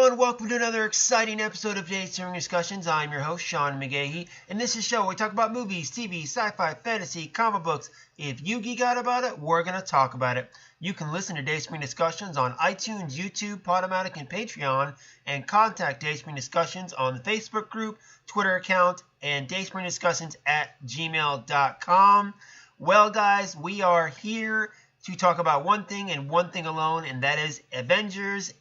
everyone, welcome to another exciting episode of Dayspring Discussions. I'm your host, Sean McGahee, and this is a show where we talk about movies, TV, sci-fi, fantasy, comic books. If you geek out about it, we're going to talk about it. You can listen to Dayspring Discussions on iTunes, YouTube, Podomatic, and Patreon, and contact Dayspring Discussions on the Facebook group, Twitter account, and dayspringdiscussions@gmail.com. Well, guys, we are here to talk about one thing and one thing alone, and that is Avengers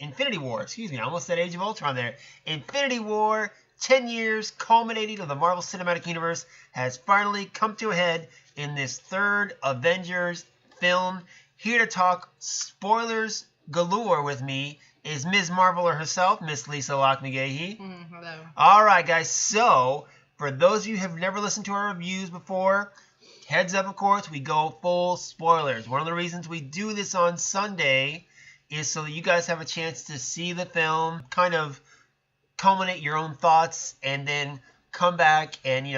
Infinity War. Excuse me, I almost said Age of Ultron there. Infinity War, 10 years culminating of the Marvel Cinematic Universe, has finally come to a head in this third Avengers film. Here to talk spoilers galore with me is Ms. Marveler herself, Miss Lisa Locke McGahee. Hello. All right, guys. So, for those of you who have never listened to our reviews before, heads up, of course, we go full spoilers. One of the reasons we do this on Sunday is so that you guys have a chance to see the film, kind of culminate your own thoughts, and then come back and,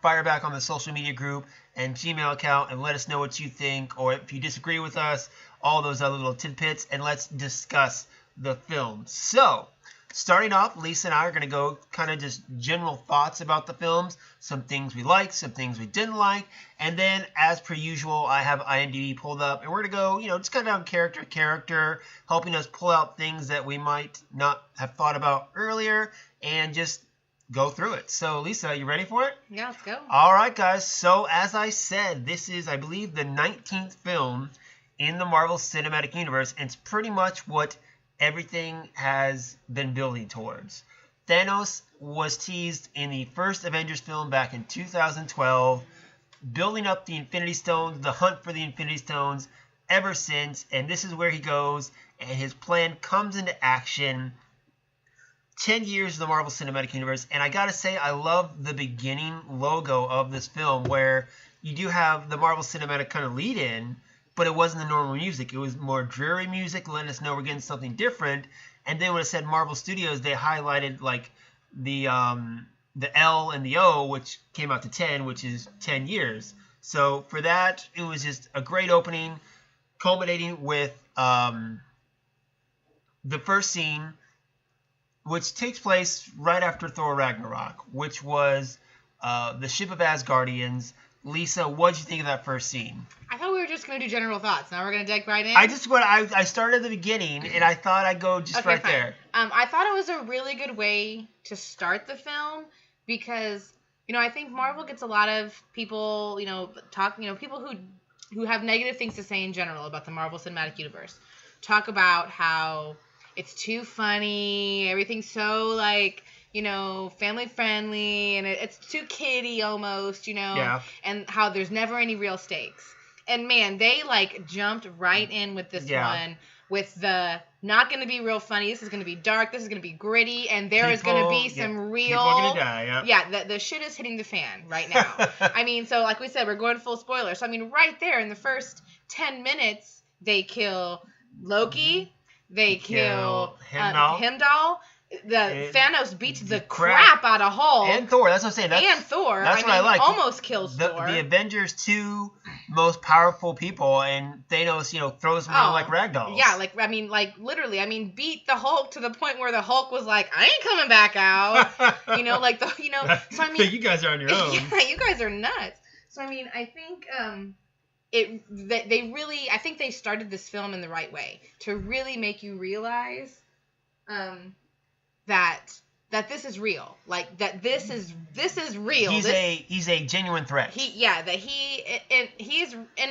fire back on the social media group and Gmail account and let us know what you think, or if you disagree with us, all those other little tidbits, and let's discuss the film. So, starting off, Lisa and I are going to go kind of just general thoughts about the films, some things we liked, some things we didn't like, and then, as per usual, I have IMDb pulled up, and we're going to go, just kind of down character to character, helping us pull out things that we might not have thought about earlier, and just go through it. So, Lisa, you ready for it? Yeah, let's go. All right, guys. So, as I said, this is, I believe, the 19th film in the Marvel Cinematic Universe, and it's pretty much what everything has been building towards. Thanos was teased in the first Avengers film back in 2012, building up the Infinity Stones, the hunt for the Infinity Stones ever since, and this is where he goes, and his plan comes into action. 10 years of the Marvel Cinematic Universe, and I gotta say, I love the beginning logo of this film, where you do have the Marvel Cinematic kind of lead in, but it wasn't the normal music. It was more dreary music, letting us know we're getting something different. And then when it said Marvel Studios, they highlighted like the L and the O, which came out to 10, which is 10 years. So for that, it was just a great opening, culminating with the first scene, which takes place right after Thor Ragnarok, which was the ship of Asgardians. Lisa, what did you think of that first scene? I thought we were just going to do general thoughts. Now we're going to dig right in. I started at the beginning, and I thought I'd go just right fine. there. I thought it was a really good way to start the film because, I think Marvel gets a lot of people, people who have negative things to say in general about the Marvel Cinematic Universe. Talk about how it's too funny, everything's so, family friendly, and it's too kiddie almost, Yeah. and how there's never any real stakes. And man, they jumped right in with this one with the not going to be real funny. This is going to be dark. This is going to be gritty, and there is going to be some real. People are going to die. Yeah, the shit is hitting the fan right now. So like we said, we're going full spoiler. So right there in the first 10 minutes, they kill Loki. They kill Heimdall. Thanos beats the crap out of Hulk. And Thor. That's what I'm saying. And Thor. That's what I like. Almost kills Thor. The Avengers' two most powerful people, and Thanos, throws them around like ragdolls. Yeah, literally. Beat the Hulk to the point where the Hulk was like, I ain't coming back out. So you guys are on your own. Yeah, you guys are nuts. So I think I think they started this film in the right way to really make you realize that this is real, that this is real. He's a genuine threat. He's and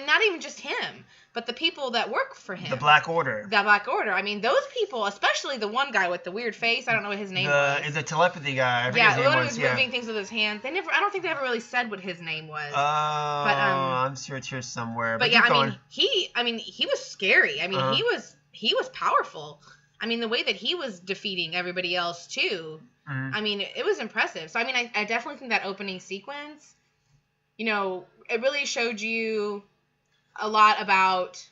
not even just him, but the people that work for him. The Black Order. Those people, especially the one guy with the weird face. I don't know what his name was. The telepathy guy. The one who was moving things with his hand. I don't think they ever really said what his name was. I'm sure it's here somewhere. But yeah, he was scary. He was powerful. The way that he was defeating everybody else, too, it was impressive. So, I definitely think that opening sequence, it really showed you a lot about,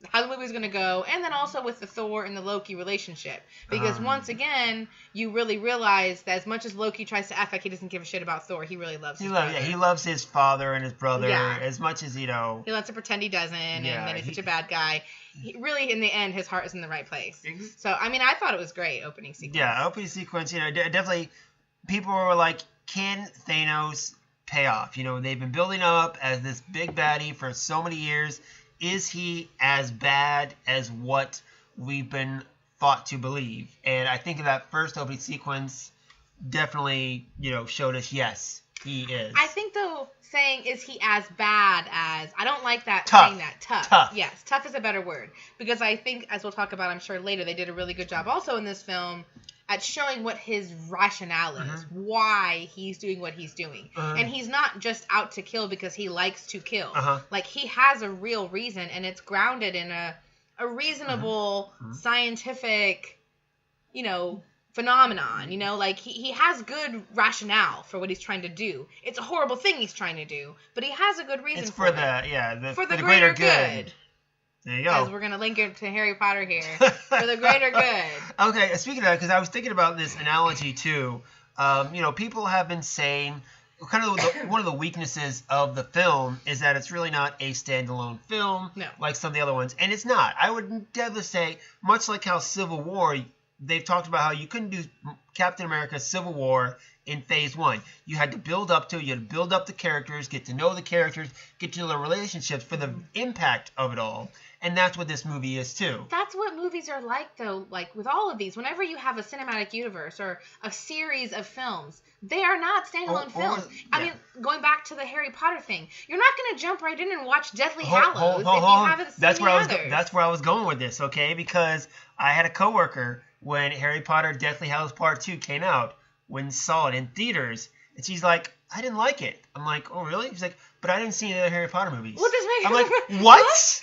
how the movie's going to go, and then also with the Thor and the Loki relationship. Because once again, you really realize that as much as Loki tries to act like he doesn't give a shit about Thor, he really loves his brother. Yeah, he loves his father and his brother as much as, He loves to pretend he doesn't, and then he's such a bad guy. Really, in the end, his heart is in the right place. So, I mean, I thought it was great, opening sequence. Yeah, opening sequence, definitely, people were like, can Thanos pay off? They've been building up as this big baddie for so many years. Is he as bad as what we've been thought to believe? And I think that first opening sequence definitely, showed us, yes, he is. I think, though, saying, is he as bad as, I don't like that tough. saying that. Tough. Yes, tough is a better word. Because I think, as we'll talk about, I'm sure, later, they did a really good job also in this film at showing what his rationale is, why he's doing what he's doing. And he's not just out to kill because he likes to kill. Like, he has a real reason, and it's grounded in a reasonable, scientific, phenomenon. Like, he has good rationale for what he's trying to do. It's a horrible thing he's trying to do, but he has a good reason for it. For the greater good. There you go. Because we're going to link it to Harry Potter here. For the greater good. Okay, speaking of that, because I was thinking about this analogy too. People have been saying kind of one of the weaknesses of the film is that it's really not a standalone film like some of the other ones. And it's not. I would definitely say, much like how Civil War, they've talked about how you couldn't do Captain America Civil War in phase 1. You had to build up to it. You had to build up the characters, get to know the characters, get to know the relationships for the impact of it all. And that's what this movie is, too. That's what movies are like, though. Like, with all of these, whenever you have a cinematic universe or a series of films, they are not standalone films. I mean, going back to the Harry Potter thing, you're not going to jump right in and watch Deathly Hallows if you haven't seen the others. That's where I was going with this, okay? Because I had a coworker when Harry Potter Deathly Hallows Part 2 came out, when saw it in theaters, and she's like, I didn't like it. I'm like, oh, really? She's like, but I didn't see any other Harry Potter movies. What does make I'm like, what?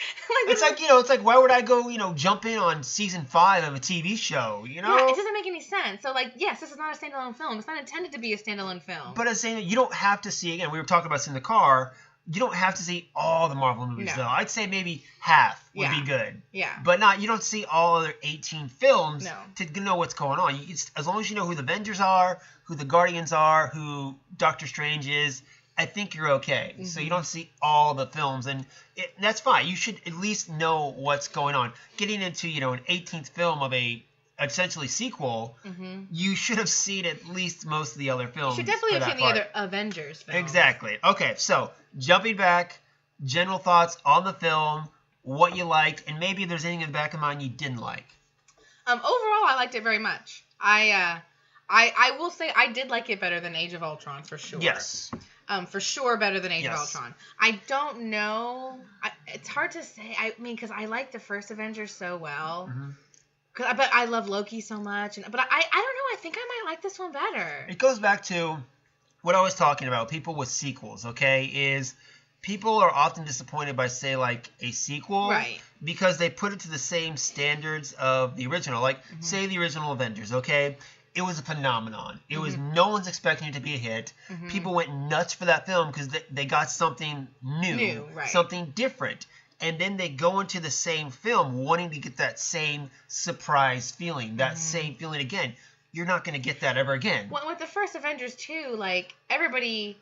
It's like, why would I go, jump in on season 5 of a TV show, Yeah, it doesn't make any sense. So, like, yes, this is not a standalone film. It's not intended to be a standalone film. But I was saying that you don't have to see, again, we were talking about this in the car, you don't have to see all the Marvel movies, though. I'd say maybe half would be good. Yeah. But you don't see all other 18 films to know what's going on. As long as you know who the Avengers are, who the Guardians are, who Doctor Strange is, I think you're okay. So you don't see all the films, and that's fine. You should at least know what's going on. Getting into, an 18th film of a essentially sequel, you should have seen at least most of the other films. You should definitely have seen the other Avengers films. Exactly. Okay, so jumping back, general thoughts on the film, what you liked, and maybe if there's anything in the back of mind you didn't like. Overall, I liked it very much. I will say I did like it better than Age of Ultron, for sure. Yes. For sure better than Age of Ultron. I don't know. It's hard to say. I mean, because I like the first Avengers so well. But I love Loki so much. But I don't know. I think I might like this one better. It goes back to what I was talking about. People with sequels, okay, is people are often disappointed by, say, like a sequel. Right. Because they put it to the same standards of the original. Like, say the original Avengers, okay? It was a phenomenon. It was no one's expecting it to be a hit. People went nuts for that film because they got something new, something different. And then they go into the same film wanting to get that same surprise feeling, that same feeling again. You're not going to get that ever again. Well, with the first Avengers too, like, everybody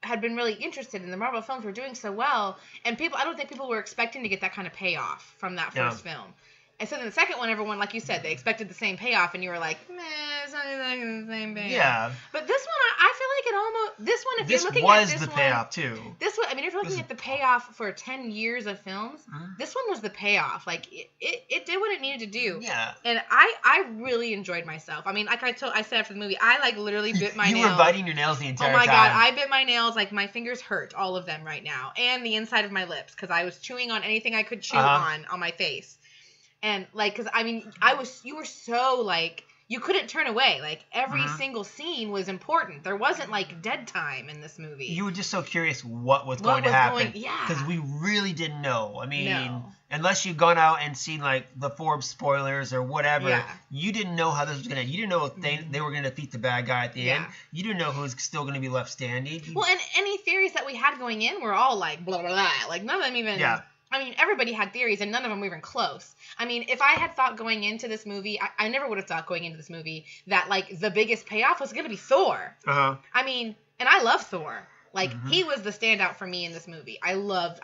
had been really interested in the Marvel films were doing so well, and I don't think people were expecting to get that kind of payoff from that first film. And so then the second one, everyone, like you said, they expected the same payoff, and you were like, meh, it's not exactly the same payoff. Yeah. But this one, I feel like it almost, this one, if you're looking at this one. This was the payoff, too. This one, I mean, if you're looking at the payoff for 10 years of films, this one was the payoff. Like, it did what it needed to do. Yeah. And I really enjoyed myself. I mean, like I said after the movie, I, like, literally bit my nails. You were biting your nails the entire time. Oh, my God. I bit my nails. Like, my fingers hurt, all of them right now. And the inside of my lips, because I was chewing on anything I could chew on my face. And, like, because, I mean, you were so, like, you couldn't turn away. Like, every single scene was important. There wasn't, like, dead time in this movie. You were just so curious what was going to happen. Because we really didn't know. I mean, unless you'd gone out and seen, like, the Forbes spoilers or whatever, you didn't know how this was going to, you didn't know if they were going to defeat the bad guy at the end. You didn't know who was still going to be left standing. Well, and any theories that we had going in were all, like, blah, blah, blah. Like, none of them even... Yeah. I mean, everybody had theories, and none of them were even close. I mean, if I had thought going into this movie, I never would have thought going into this movie that, like, the biggest payoff was going to be Thor. Uh-huh. I mean, and I love Thor. Like, Mm-hmm. he was the standout for me in this movie. I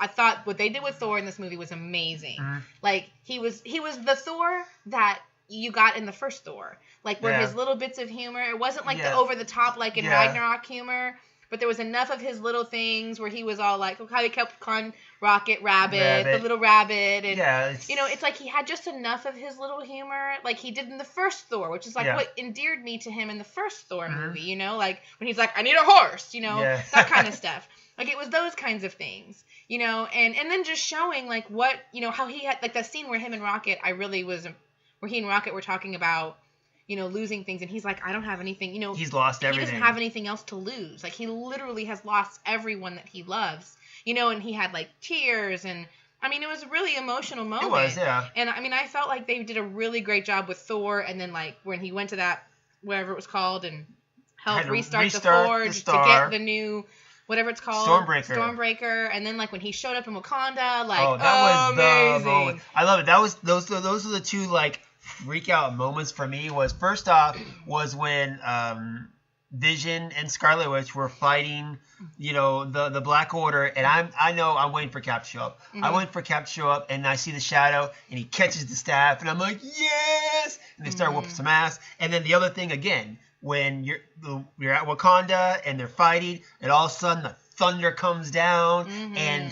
thought what they did with Thor in this movie was amazing. Mm-hmm. Like, he was the Thor that you got in the first Thor. Like, where his little bits of humor, it wasn't like the over-the-top, like in Ragnarok humor, but there was enough of his little things where he was all like, look how he kept calling Rocket Rabbit, the little rabbit, and you know, it's like he had just enough of his little humor, like he did in the first Thor, which is like what endeared me to him in the first Thor movie, you know, like when he's like, I need a horse, you know, that kind of stuff. Like it was those kinds of things, you know, and then just showing like what, you know, how he had like that scene where him and Rocket, where he and Rocket were talking about, you know, losing things, and he's like, I don't have anything, you know. He's lost everything. He doesn't have anything else to lose. Like, he literally has lost everyone that he loves, you know, and he had, like, tears, and, I mean, it was a really emotional moment. It was, yeah. And, I mean, I felt like they did a really great job with Thor, and then, like, when he went to that, whatever it was called, and helped restart the Forge to get the new, whatever it's called. Stormbreaker. And then, like, when he showed up in Wakanda, like, that was amazing. the moment. I love it. That was, those were the two, like, freak out moments for me. Was first off was when Vision and Scarlet Witch were fighting, you know, the Black Order, and I know I'm waiting for Cap to show up. Mm-hmm. I wait for Cap to show up, and I see the Shadow, and he catches the staff, and I'm like, yes! And they start whooping some ass. And then the other thing again, when you're at Wakanda and they're fighting, and all of a sudden the thunder comes down, and then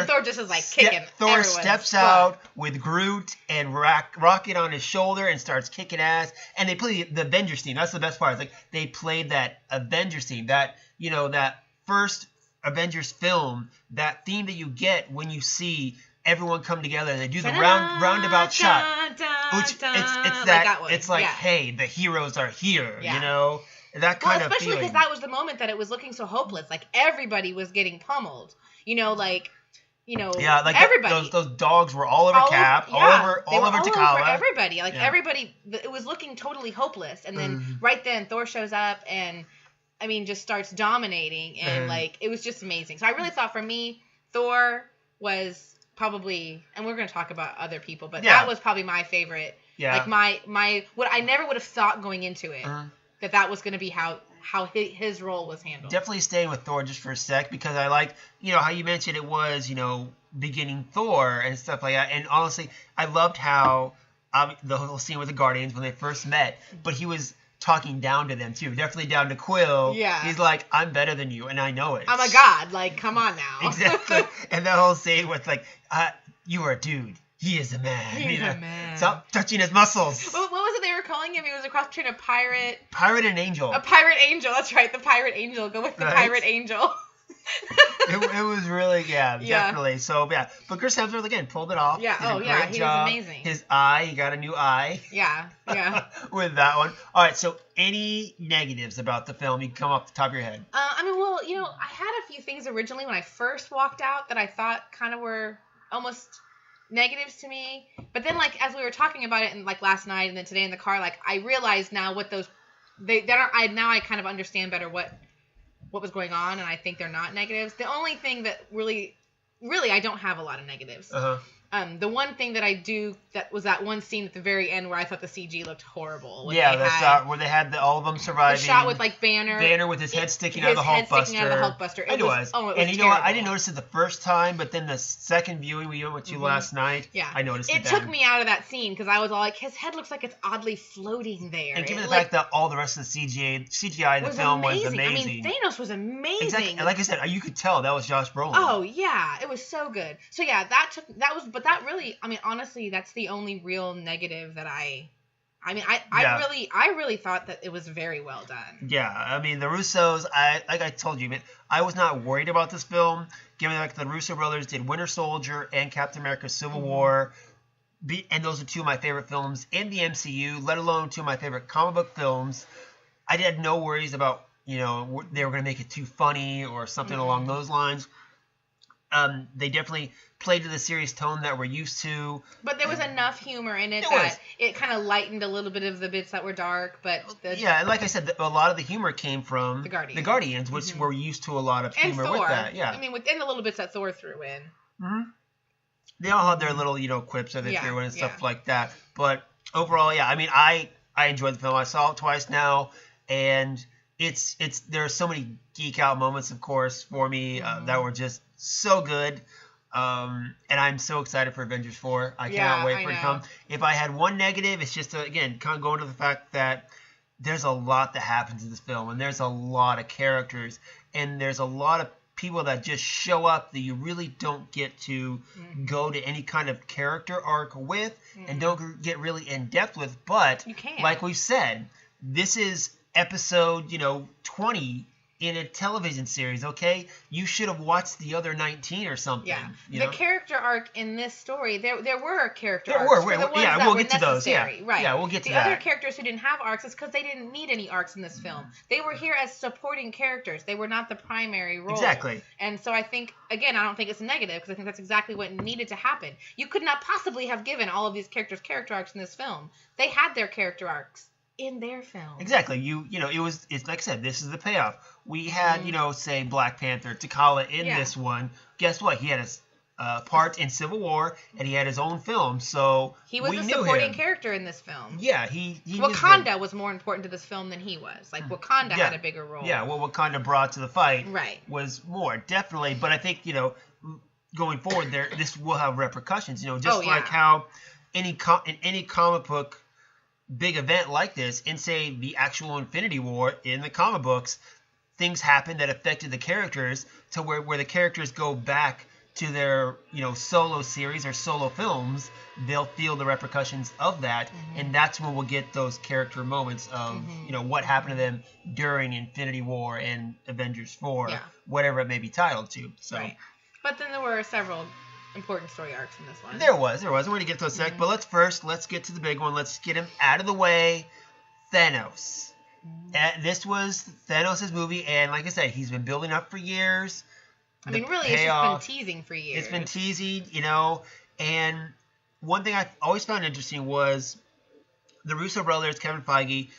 Thor just is like kicking. Thor steps out with Groot and Rocket on his shoulder and starts kicking ass. And they play the Avengers theme. That's the best part. It's like they played that Avengers theme, that, you know, that first Avengers film, that theme that you get when you see everyone come together and they do the roundabout shot. Which it's like, hey, the heroes are here, you know. That kind of especially feeling. because that was the moment that it was looking so hopeless. Like, everybody was getting pummeled. You know, like, you know, like everybody. Those dogs were all over Cap, all over T'Challa. Over everybody. Like, everybody, it was looking totally hopeless. And then right then, Thor shows up and, I mean, just starts dominating. And, like, it was just amazing. So I really thought, for me, Thor was probably, and we're going to talk about other people, but that was probably my favorite. Yeah. Like, my what I never would have thought going into it. That was going to be how his role was handled. Definitely staying with Thor just for a sec, because I like, you know, how you mentioned it was, you know, beginning Thor and stuff like that. And honestly, I loved how the whole scene with the Guardians when they first met, but he was talking down to them too. Definitely down to Quill. Yeah. He's like, I'm better than you, and I know it. I'm a god. Like, come on now. Exactly. And that whole scene with like, you are a dude. He is a man. He's a man. Stop touching his muscles. What was it they were calling him? He was a cross between a pirate. Pirate and angel. A pirate angel. That's right. The pirate angel. Go with the pirate angel. it was really, definitely. So, yeah. But Chris Hemsworth, again, pulled it off. Yeah. He was amazing. His eye, he got a new eye. Yeah. With that one. All right. So, any negatives about the film you can come off the top of your head? I mean, well, you know, I had a few things originally when I first walked out that I thought kind of were almost negatives to me, but then, like, as we were talking about it, and like last night and then today in the car, like, I realized now what those I kind of understand better what was going on, and I think they're not negatives. The only thing that really I don't have a lot of negatives. The one thing that I do, that was that one scene at the very end where I thought the CG looked horrible. Where they had all of them surviving. The shot with, like, Banner with his head sticking out of the Hulkbuster. It was and you know what? I didn't notice it the first time, but then the second viewing we went to last night, I noticed it. It took me out of that scene because I was all like, his head looks like it's oddly floating there. And given the fact that all the rest of the CGI in the film was amazing. I mean, Thanos was amazing. Exactly. And like I said, you could tell that was Josh Brolin. Oh yeah, it was so good. So yeah, that really, I mean, honestly, that's the only real negative that I really thought that it was very well done. Yeah, I mean, the Russos, like I told you, man, I was not worried about this film, given that the Russo brothers did Winter Soldier and Captain America Civil War, and those are two of my favorite films in the MCU, let alone two of my favorite comic book films. I had no worries about, you know, they were going to make it too funny or something along those lines. They definitely played to the serious tone that we're used to. But there was enough humor in it that it kind of lightened a little bit of the bits that were dark. But and like I said, a lot of the humor came from the Guardians, which we're used to a lot of humor with that. Yeah, I mean, within the little bits that Thor threw in. They all have their little, quips that they threw in and stuff like that. But overall, yeah, I mean, I enjoyed the film. I saw it twice now, and there are so many geek out moments, of course, for me that were just so good. And I'm so excited for Avengers 4. I cannot wait for it to come. If I had one negative, it's just, again, kind of going to the fact that there's a lot that happens in this film, and there's a lot of characters, and there's a lot of people that just show up that you really don't get to go to any kind of character arc with and don't get really in depth with. But you can. Like we said, this is episode 20 in a television series. Okay, you should have watched the other 19 or something. The character arc in this story, there were character arcs. We'll get to those. Right. We'll get to that. The other characters who didn't have arcs is because they didn't need any arcs in this film. They were here as supporting characters. They were not the primary role. Exactly. And so I think, again, I don't think it's negative, because I think that's exactly what needed to happen. You could not possibly have given all of these characters character arcs in this film. They had their character arcs in their film. Exactly. It's like I said, this is the payoff. We had, say Black Panther, T'Challa in this one. Guess what? He had his part in Civil War, and he had his own film, so he was a supporting character in this film. Yeah, he Wakanda was more important to this film than he was. Like, Wakanda had a bigger role. Yeah, what Wakanda brought to the fight right. was more, definitely. But I think, going forward, this will have repercussions. Like how in any comic book big event like this, in say the actual Infinity War in the comic books, things happen that affected the characters to where the characters go back to their solo series or solo films. They'll feel the repercussions of that, and that's when we'll get those character moments of what happened to them during Infinity War and Avengers 4, whatever it may be titled to. So, right. But then there were several important story arcs in this one. There was. We're going to get to those sec, but let's get to the big one. Let's get him out of the way. Thanos. This was Thanos' movie, and like I said, he's been building up for years. I mean, really, it's just been teasing for years. It's been teasing, and one thing I always found interesting was the Russo brothers, Kevin Feige.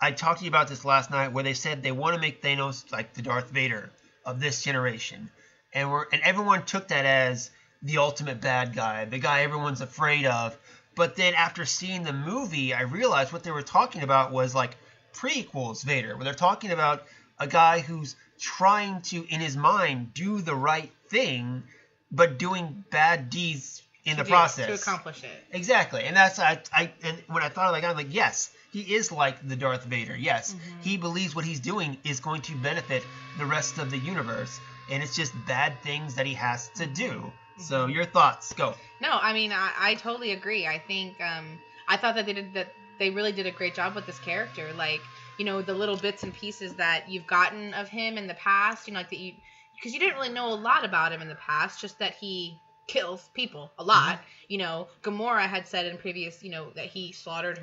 I talked to you about this last night, where they said they want to make Thanos like the Darth Vader of this generation, and everyone took that as the ultimate bad guy, the guy everyone's afraid of. But then after seeing the movie, I realized what they were talking about was like prequels Vader, where they're talking about a guy who's trying to, in his mind, do the right thing, but doing bad deeds in the process to accomplish it. Exactly, and that's and when I thought of that, I'm like, yes, he is like the Darth Vader. Yes, he believes what he's doing is going to benefit the rest of the universe, and it's just bad things that he has to do. So your thoughts, go. No, I mean, I totally agree. I think I thought that they really did a great job with this character. Like, the little bits and pieces that you've gotten of him in the past, because you didn't really know a lot about him in the past, just that he kills people a lot. Gamora had said in previous, that he slaughtered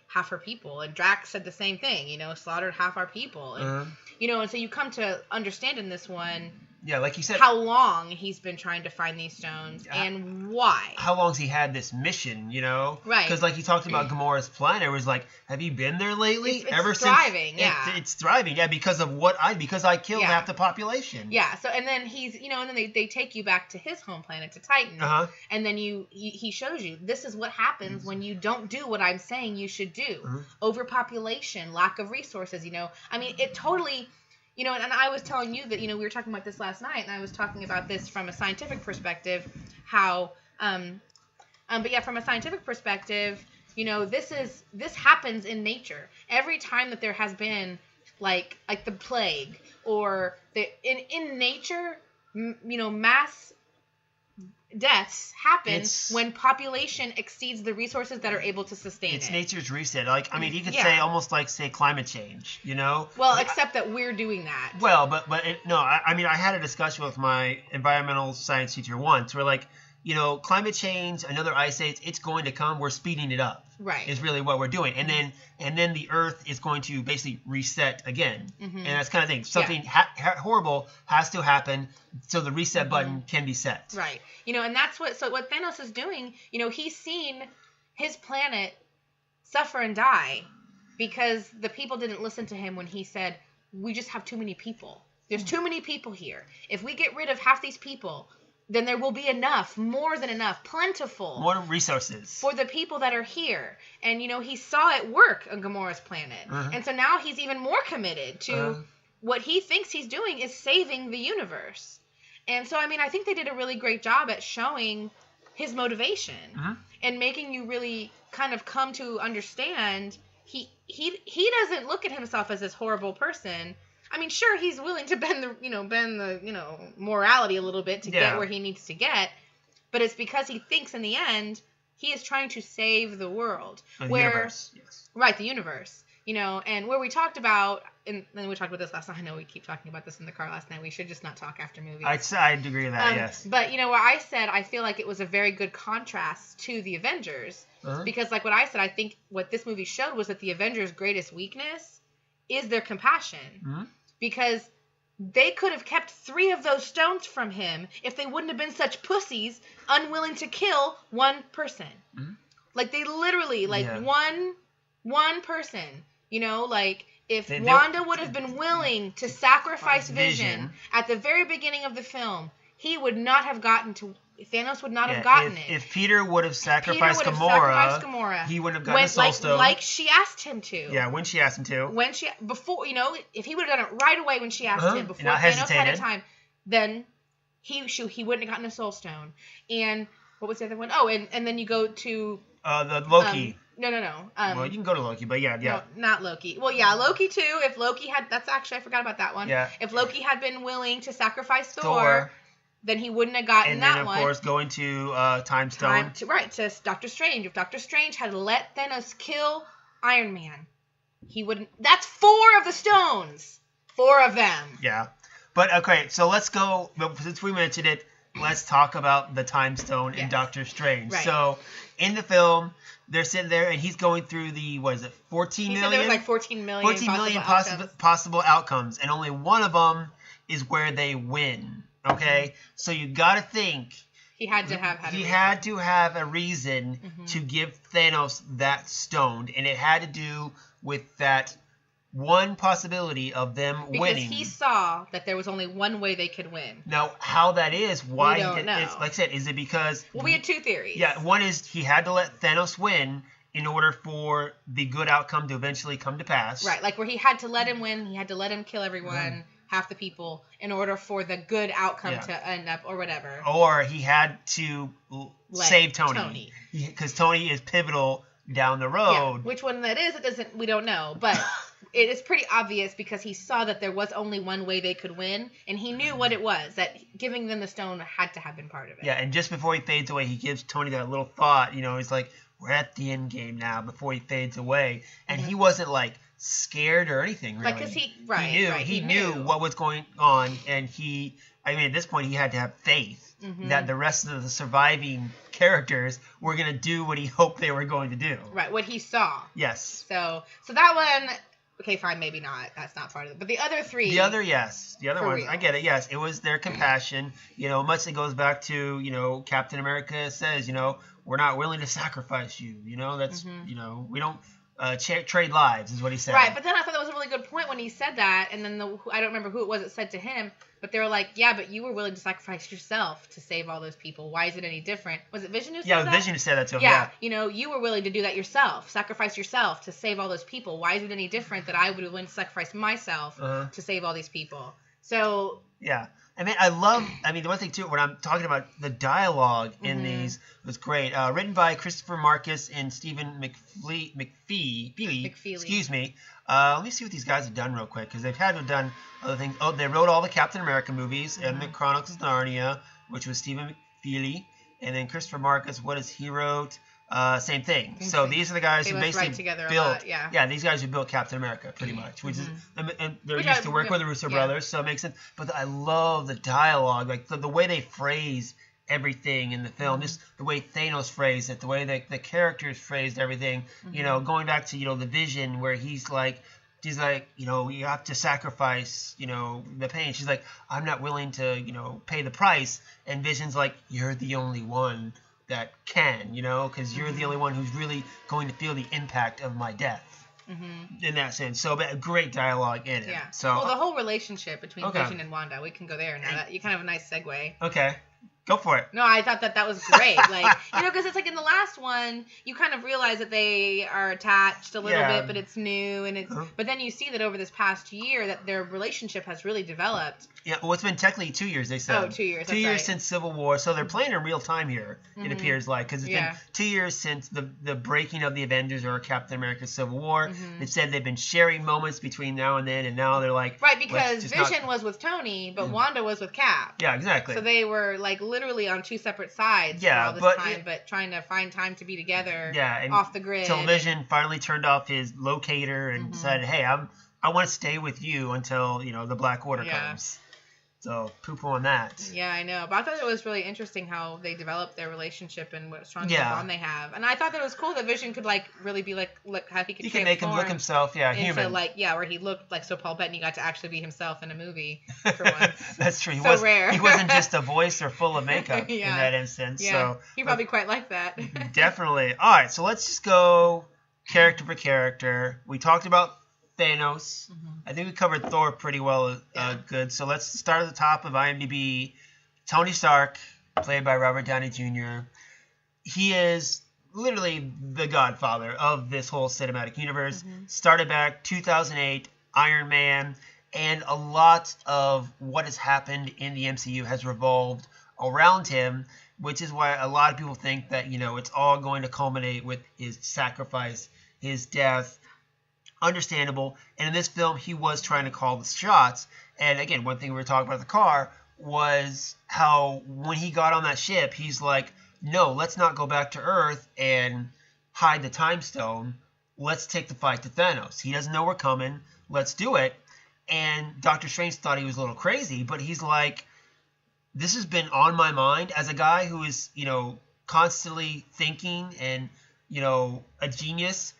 half her people, and Drax said the same thing, slaughtered half our people, and and so you come to understand in this one. Yeah, like you said, how long he's been trying to find these stones and why. How long's he had this mission, Right. Because like you talked about Gamora's planet, it was like, have you been there lately? It's thriving, It's thriving, because of because I killed half the population. Yeah, so and then he's, and then they take you back to his home planet, to Titan, and then he shows you, this is what happens when you don't do what I'm saying you should do. Overpopulation, lack of resources, I mean, it totally... and I was telling you that, we were talking about this last night, and I was talking about this from a scientific perspective, how, from a scientific perspective, this happens in nature. Every time that there has been, like the plague, or in nature, mass deaths happen when population exceeds the resources that are able to sustain it. It's nature's reset. Like, I mean, you could say almost like climate change, Well, except that we're doing that. Well, but I mean, I had a discussion with my environmental science teacher once, where like, climate change, another ice age, it's going to come. We're speeding it up. Right. Is really what we're doing. And then the Earth is going to basically reset again. And that's kind of thing. Something horrible has to happen so the reset button can be set. Right. And that's what Thanos is doing, he's seen his planet suffer and die because the people didn't listen to him when he said, we just have too many people. There's too many people here. If we get rid of half these people, then there will be enough, more than enough, plentiful. More resources. For the people that are here. And, he saw it work on Gamora's planet. And so now he's even more committed to what he thinks he's doing is saving the universe. And so, I think they did a really great job at showing his motivation and making you really kind of come to understand he doesn't look at himself as this horrible person. Sure, he's willing to bend the morality a little bit to get where he needs to get, but it's because he thinks in the end he is trying to save the world. The universe, yes. Right, the universe. And where we talked about, and then we talked about this last night. I know we keep talking about this in the car last night. We should just not talk after movies. I'd agree with that, yes. But, where I said I feel like it was a very good contrast to the Avengers. Because, like what I said, I think what this movie showed was that the Avengers' greatest weakness is their compassion. Because they could have kept 3 of those stones from him if they wouldn't have been such pussies, unwilling to kill one person. Like, they literally, one person, if Wanda would have been willing to sacrifice Vision at the very beginning of the film, he would not have gotten to... Thanos would not have gotten it. If Peter would have sacrificed Gamora, he wouldn't have gotten a Soul Stone. Like she asked him to. Yeah, when she asked him to. Before, if he would have done it right away when she asked him, before Thanos had a time, then he wouldn't have gotten a Soul Stone. And what was the other one? Oh, and then you go to... the Loki. No. Well, you can go to Loki, but yeah. No, not Loki. Well, yeah, Loki too. If Loki had... That's actually... I forgot about that one. Yeah. If Loki had been willing to sacrifice Thor, then he wouldn't have gotten that one. And then, of course, going to Time Stone. To Doctor Strange. If Doctor Strange had let Thanos kill Iron Man, he wouldn't... That's 4 of the stones. 4 of them. Yeah. But, okay, so let's go... Since we mentioned it, let's talk about the Time Stone in Doctor Strange. Right. So, in the film, they're sitting there, and he's going through the, 14 million? He said there was like 14 million possible outcomes, and only one of them is where they win. Okay, so you got to think he had to have a reason to give Thanos that stone, and it had to do with that one possibility of them winning. Because he saw that there was only one way they could win. Now, how that is, why we don't know. Like I said, is it because... Well, we had 2 theories. Yeah, one is he had to let Thanos win in order for the good outcome to eventually come to pass. Right, like where he had to let him win, he had to let him kill everyone, half the people, in order for the good outcome to end up, or whatever. Or he had to save Tony. Because Tony is pivotal down the road. Yeah. Which one that is, we don't know. But it is pretty obvious because he saw that there was only one way they could win, and he knew what it was, that giving them the stone had to have been part of it. Yeah, and just before he fades away, he gives Tony that little thought, he's like, we're at the end game now, before he fades away. And he wasn't scared or anything, really. Because he knew what was going on, and at this point he had to have faith that the rest of the surviving characters were going to do what he hoped they were going to do. Right, what he saw. Yes. So that one, okay, fine, maybe not. That's not part of it. But the other 3. The other ones, real. I get it, yes. It was their compassion. Much that goes back to, Captain America says, we're not willing to sacrifice you. That's, we don't... trade lives is what he said. Right, but then I thought that was a really good point when he said that, and then I don't remember who it was that said to him, but they were like, yeah, but you were willing to sacrifice yourself to save all those people. Why is it any different? Was it Vision who said that? Yeah, Vision who said that to him, yeah. You were willing to do that yourself, sacrifice yourself to save all those people. Why is it any different that I would be willing to sacrifice myself to save all these people? So... Yeah. the one thing, too, when I'm talking about the dialogue in these was great. Written by Christopher Marcus and Stephen McFeely. Excuse me. Let me see what these guys have done real quick, because they've had to have done other things. Oh, they wrote all the Captain America movies, and the Chronicles of Narnia, which was Stephen McFeely. And then Christopher Marcus, what has he wrote? Same thing. So these are the guys who basically built. These guys who built Captain America, pretty much. Which is, and they're used to work with the Russo brothers, so it makes sense. But I love the dialogue, the way they phrase everything in the film, just the way Thanos phrased it, the way that the characters phrased everything. Going back to the Vision, where he's like, you have to sacrifice, the pain. She's like, I'm not willing to, pay the price. And Vision's like, you're the only one that can, because you're the only one who's really going to feel the impact of my death. In that sense. So great dialogue in it. Yeah. So the whole relationship between Vision and Wanda, we can go there now. You kind of have a nice segue. Okay. Go for it. No, I thought that was great. Like, because it's like in the last one, you kind of realize that they are attached a little bit, but it's new, and but then you see that over this past year that their relationship has really developed. Yeah, well, it's been technically 2 years, they said. Oh, 2 years. 2 years since Civil War, so they're playing in real time here, it appears like, because it's been 2 years since the breaking of the Avengers or Captain America Civil War. They've said they've been sharing moments between now and then, and now they're like... Right, because Vision was with Tony, but Wanda was with Cap. Yeah, exactly. So they were, like, literally on 2 separate sides for all this time, but trying to find time to be together off the grid. Until Vision finally turned off his locator and decided, hey, I want to stay with you until, the Black Order comes. So, poo-poo on that. Yeah, I know. But I thought it was really interesting how they developed their relationship and what strong bond they have. And I thought that it was cool that Vision could, really be, look how he could can make him look himself, human. Where he looked like so Paul Bettany got to actually be himself in a movie for once. That's true. Rare. He wasn't just a voice or full of makeup in that instance. Yeah, so, he probably quite liked that. Definitely. All right, so let's just go character for character. We talked about Thanos. I think we covered Thor pretty well, good. So let's start at the top of IMDb. Tony Stark, played by Robert Downey Jr. He is literally the godfather of this whole cinematic universe. Started back 2008, Iron Man, and a lot of what has happened in the MCU has revolved around him, which is why a lot of people think that, it's all going to culminate with his sacrifice, his death. Understandable. And in this film, he was trying to call the shots. And again, one thing we were talking about the car was how when he got on that ship, he's like, no, let's not go back to Earth and hide the time stone. Let's take the fight to Thanos. He doesn't know we're coming. Let's do it. And Doctor Strange thought he was a little crazy, but he's like, this has been on my mind as a guy who is, constantly thinking and, a genius.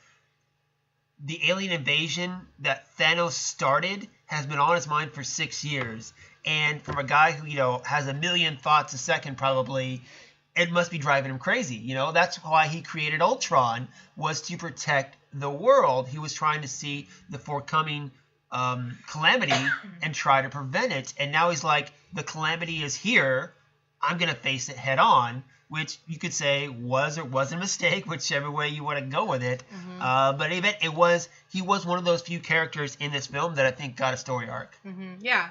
The alien invasion that Thanos started has been on his mind for 6 years. And from a guy who, has a million thoughts a second probably, it must be driving him crazy. That's why he created Ultron, was to protect the world. He was trying to see the forthcoming calamity and try to prevent it. And now he's like, the calamity is here. I'm going to face it head on. Which you could say was or wasn't a mistake, whichever way you want to go with it. But even he was one of those few characters in this film that I think got a story arc. Yeah.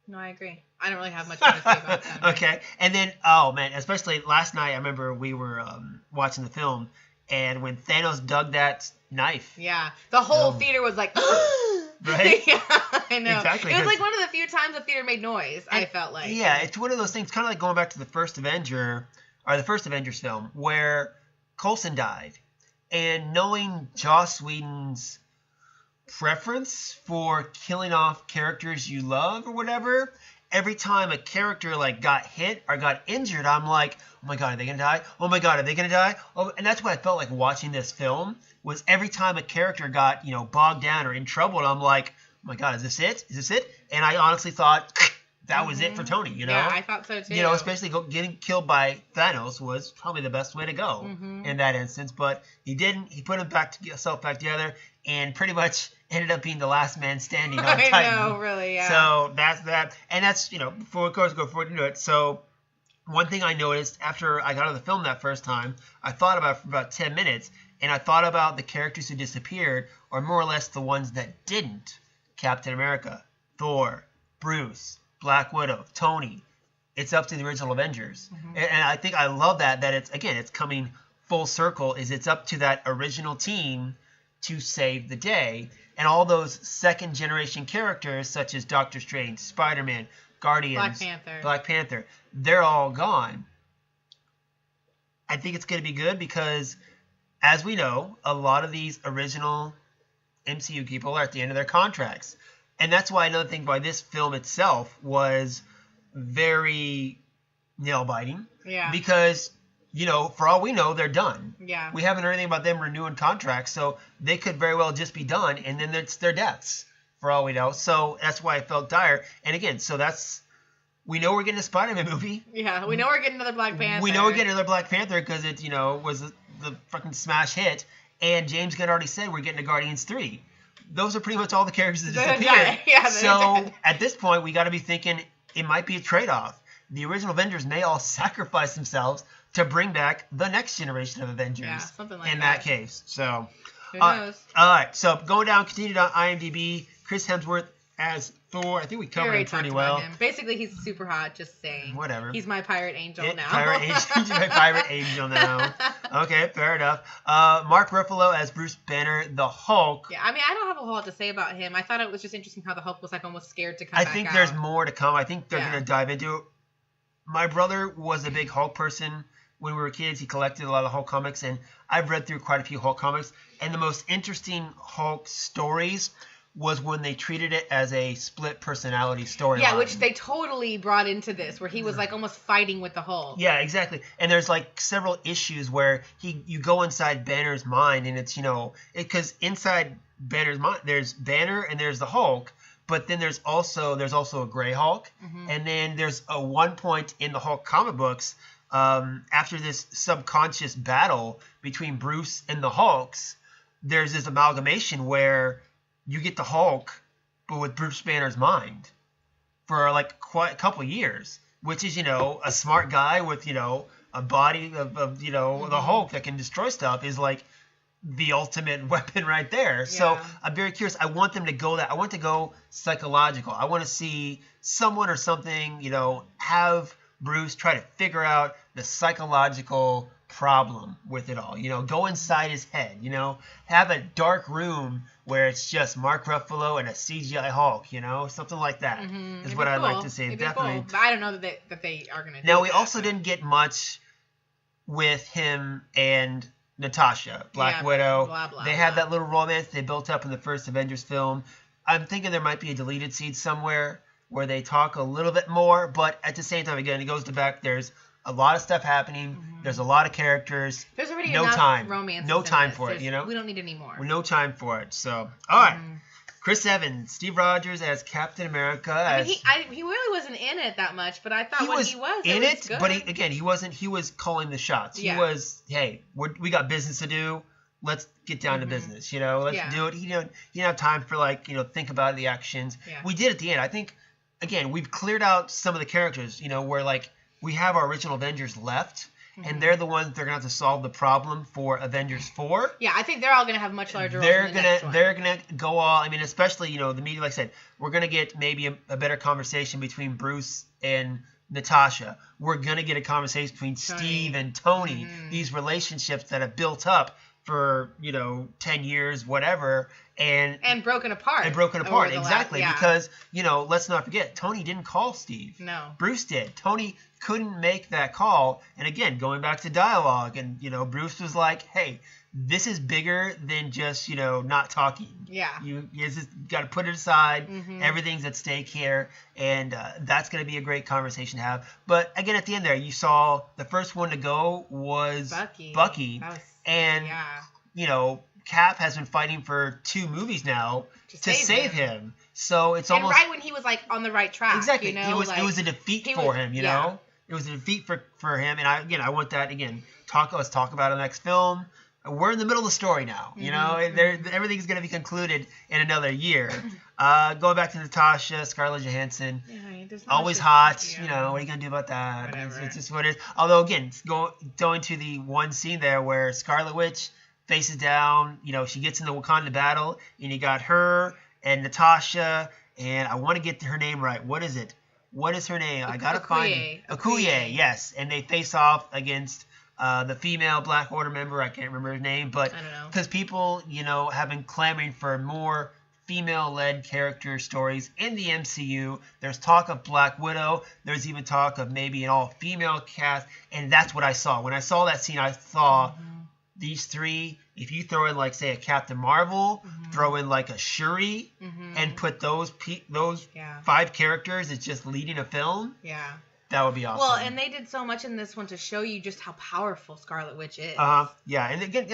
No, I agree. I don't really have much more to say about that. Okay. And then, oh man, especially last night, I remember we were watching the film, and when Thanos dug that knife. Yeah. The whole theater was like... Right? Yeah, I know. Exactly. It was like one of the few times the theater made noise, I felt like. Yeah, it's one of those things, kind of like going back to the first Avengers film, where Coulson died. And knowing Joss Whedon's preference for killing off characters you love or whatever, every time a character got hit or got injured, I'm like, oh my god, are they going to die? Oh my god, are they going to die? Oh, and that's what I felt like watching this film. Was every time a character got, bogged down or in trouble, I'm like, oh my god, is this it? Is this it? And I honestly thought that was it for Tony, Yeah, I thought so too. Especially getting killed by Thanos was probably the best way to go in that instance. But he didn't. He put himself back together and pretty much ended up being the last man standing on Titan. I know, really, yeah. So that's that. And that's, before we go forward into it. So one thing I noticed after I got out of the film that first time, I thought about it for about 10 minutes. And I thought about the characters who disappeared, or more or less the ones that didn't. Captain America, Thor, Bruce, Black Widow, Tony. It's up to the original Avengers. And I think I love that it's coming full circle, is it's up to that original team to save the day. And all those second generation characters, such as Doctor Strange, Spider-Man, Guardians, Black Panther, they're all gone. I think it's going to be good because... as we know, a lot of these original MCU people are at the end of their contracts. And that's why another thing why this film itself was very nail-biting. Yeah. Because, for all we know, they're done. Yeah. We haven't heard anything about them renewing contracts, so they could very well just be done, and then it's their deaths, for all we know. So that's why I felt dire. And again, so that's... we know we're getting a Spider-Man movie. Yeah, we know we're getting another Black Panther. We know we're getting another Black Panther because it, was... the fucking smash hit, and James Gunn already said we're getting a Guardians 3. Those are pretty much all the characters that disappeared. Yeah, so at this point, we got to be thinking it might be a trade-off. the original Avengers may all sacrifice themselves to bring back the next generation of Avengers. Yeah, something like in that case. So, who knows? All right. So going down, continued on IMDb. Chris Hemsworth as Thor. I think we covered him pretty well. Him. Basically, he's super hot. Just saying. Whatever. He's my pirate angel now. He's my pirate angel now. Okay, fair enough. Mark Ruffalo as Bruce Banner, the Hulk. Yeah, I mean, I don't have a whole lot to say about him. I thought it was just interesting how the Hulk was like almost scared to come back out. I think there's more to come. I think they're going to dive into it. My brother was a big Hulk person when we were kids. He collected a lot of Hulk comics, and I've read through quite a few Hulk comics. And the most interesting Hulk stories was when they treated it as a split personality storyline. Yeah, which they totally brought into this, where he was like almost fighting with the Hulk. Yeah, exactly. And there's like several issues where you go inside Banner's mind, and it's, because inside Banner's mind there's Banner and there's the Hulk, but then there's also a Gray Hulk, and then there's a one point in the Hulk comic books after this subconscious battle between Bruce and the Hulks, there's this amalgamation where you get the Hulk, but with Bruce Banner's mind for like quite a couple of years, which is, a smart guy with, a body of the Hulk that can destroy stuff is like the ultimate weapon right there. Yeah. So I'm very curious. I want them to go I want to go psychological. I want to see someone or something, have Bruce try to figure out the psychological problem with it all. Go inside his head, have a dark room where it's just Mark Ruffalo and a CGI Hulk, something like that is what I'd like to see. It'd definitely. Cool. But I don't know that they are going to do Now, we also didn't get much with him and Natasha, Black Widow. They had that little romance they built up in the first Avengers film. I'm thinking there might be a deleted scene somewhere where they talk a little bit more, but at the same time, again, it goes to back. There's a lot of stuff happening. There's a lot of characters. There's already no enough romance. No time for it, We don't need any more. No time for it. So, all right. Chris Evans, Steve Rogers as Captain America. He really wasn't in it that much, but I thought he was in it, good. But he wasn't. He was calling the shots. He was, hey, we got business to do. Let's get down to business. Let's do it. He didn't have time for think about the actions. Yeah. We did at the end. I think, again, we've cleared out some of the characters. Where we have our original Avengers left. And they're the ones that are going to have to solve the problem for Avengers 4. Yeah, I think they're all going to have much larger roles in the next one. They're going to go all... I mean, especially, the media, like I said, we're going to get maybe a better conversation between Bruce and Natasha. We're going to get a conversation between Steve and Tony. These relationships that have built up for, 10 years, whatever. And broken apart. Exactly. Because, let's not forget, Tony didn't call Steve. No. Bruce did. Tony couldn't make that call. And again, going back to dialogue, and, Bruce was like, hey, this is bigger than just, not talking. Yeah. You just got to put it aside. Everything's at stake here. And that's going to be a great conversation to have. But again, at the end there, you saw the first one to go was Bucky. And, Cap has been fighting for 2 movies now to save him. So it's almost... And right when he was, on the right track. Exactly. It was a defeat for him, you know? It was a defeat for him. And, I want that, again, let's talk about the next film. We're in the middle of the story now, everything's going to be concluded in another year. Going back to Natasha, Scarlett Johansson, always hot. What are you going to do about that? It's just what it is. Although, again, going to the one scene there where Scarlet Witch faces down, she gets in the Wakanda battle, and you got her and Natasha, and I want to get her name right. What is it? What is her name? I got to find it. Okoye, yes. And they face off against the female Black Order member. I can't remember his name, but because people, have been clamoring for more female-led character stories in the MCU. There's talk of Black Widow. There's even talk of maybe an all-female cast, and that's what I saw. When I saw that scene, I saw these 3. If you throw in, say, a Captain Marvel, throw in, a Shuri, and put those 5 characters as just leading a film, that would be awesome. Well, and they did so much in this one to show you just how powerful Scarlet Witch is. Yeah, and again,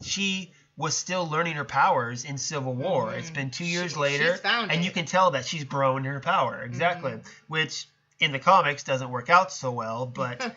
she was still learning her powers in Civil War. It's been 2 years later, and you can tell that she's grown her power. Exactly. Which... in the comics doesn't work out so well, but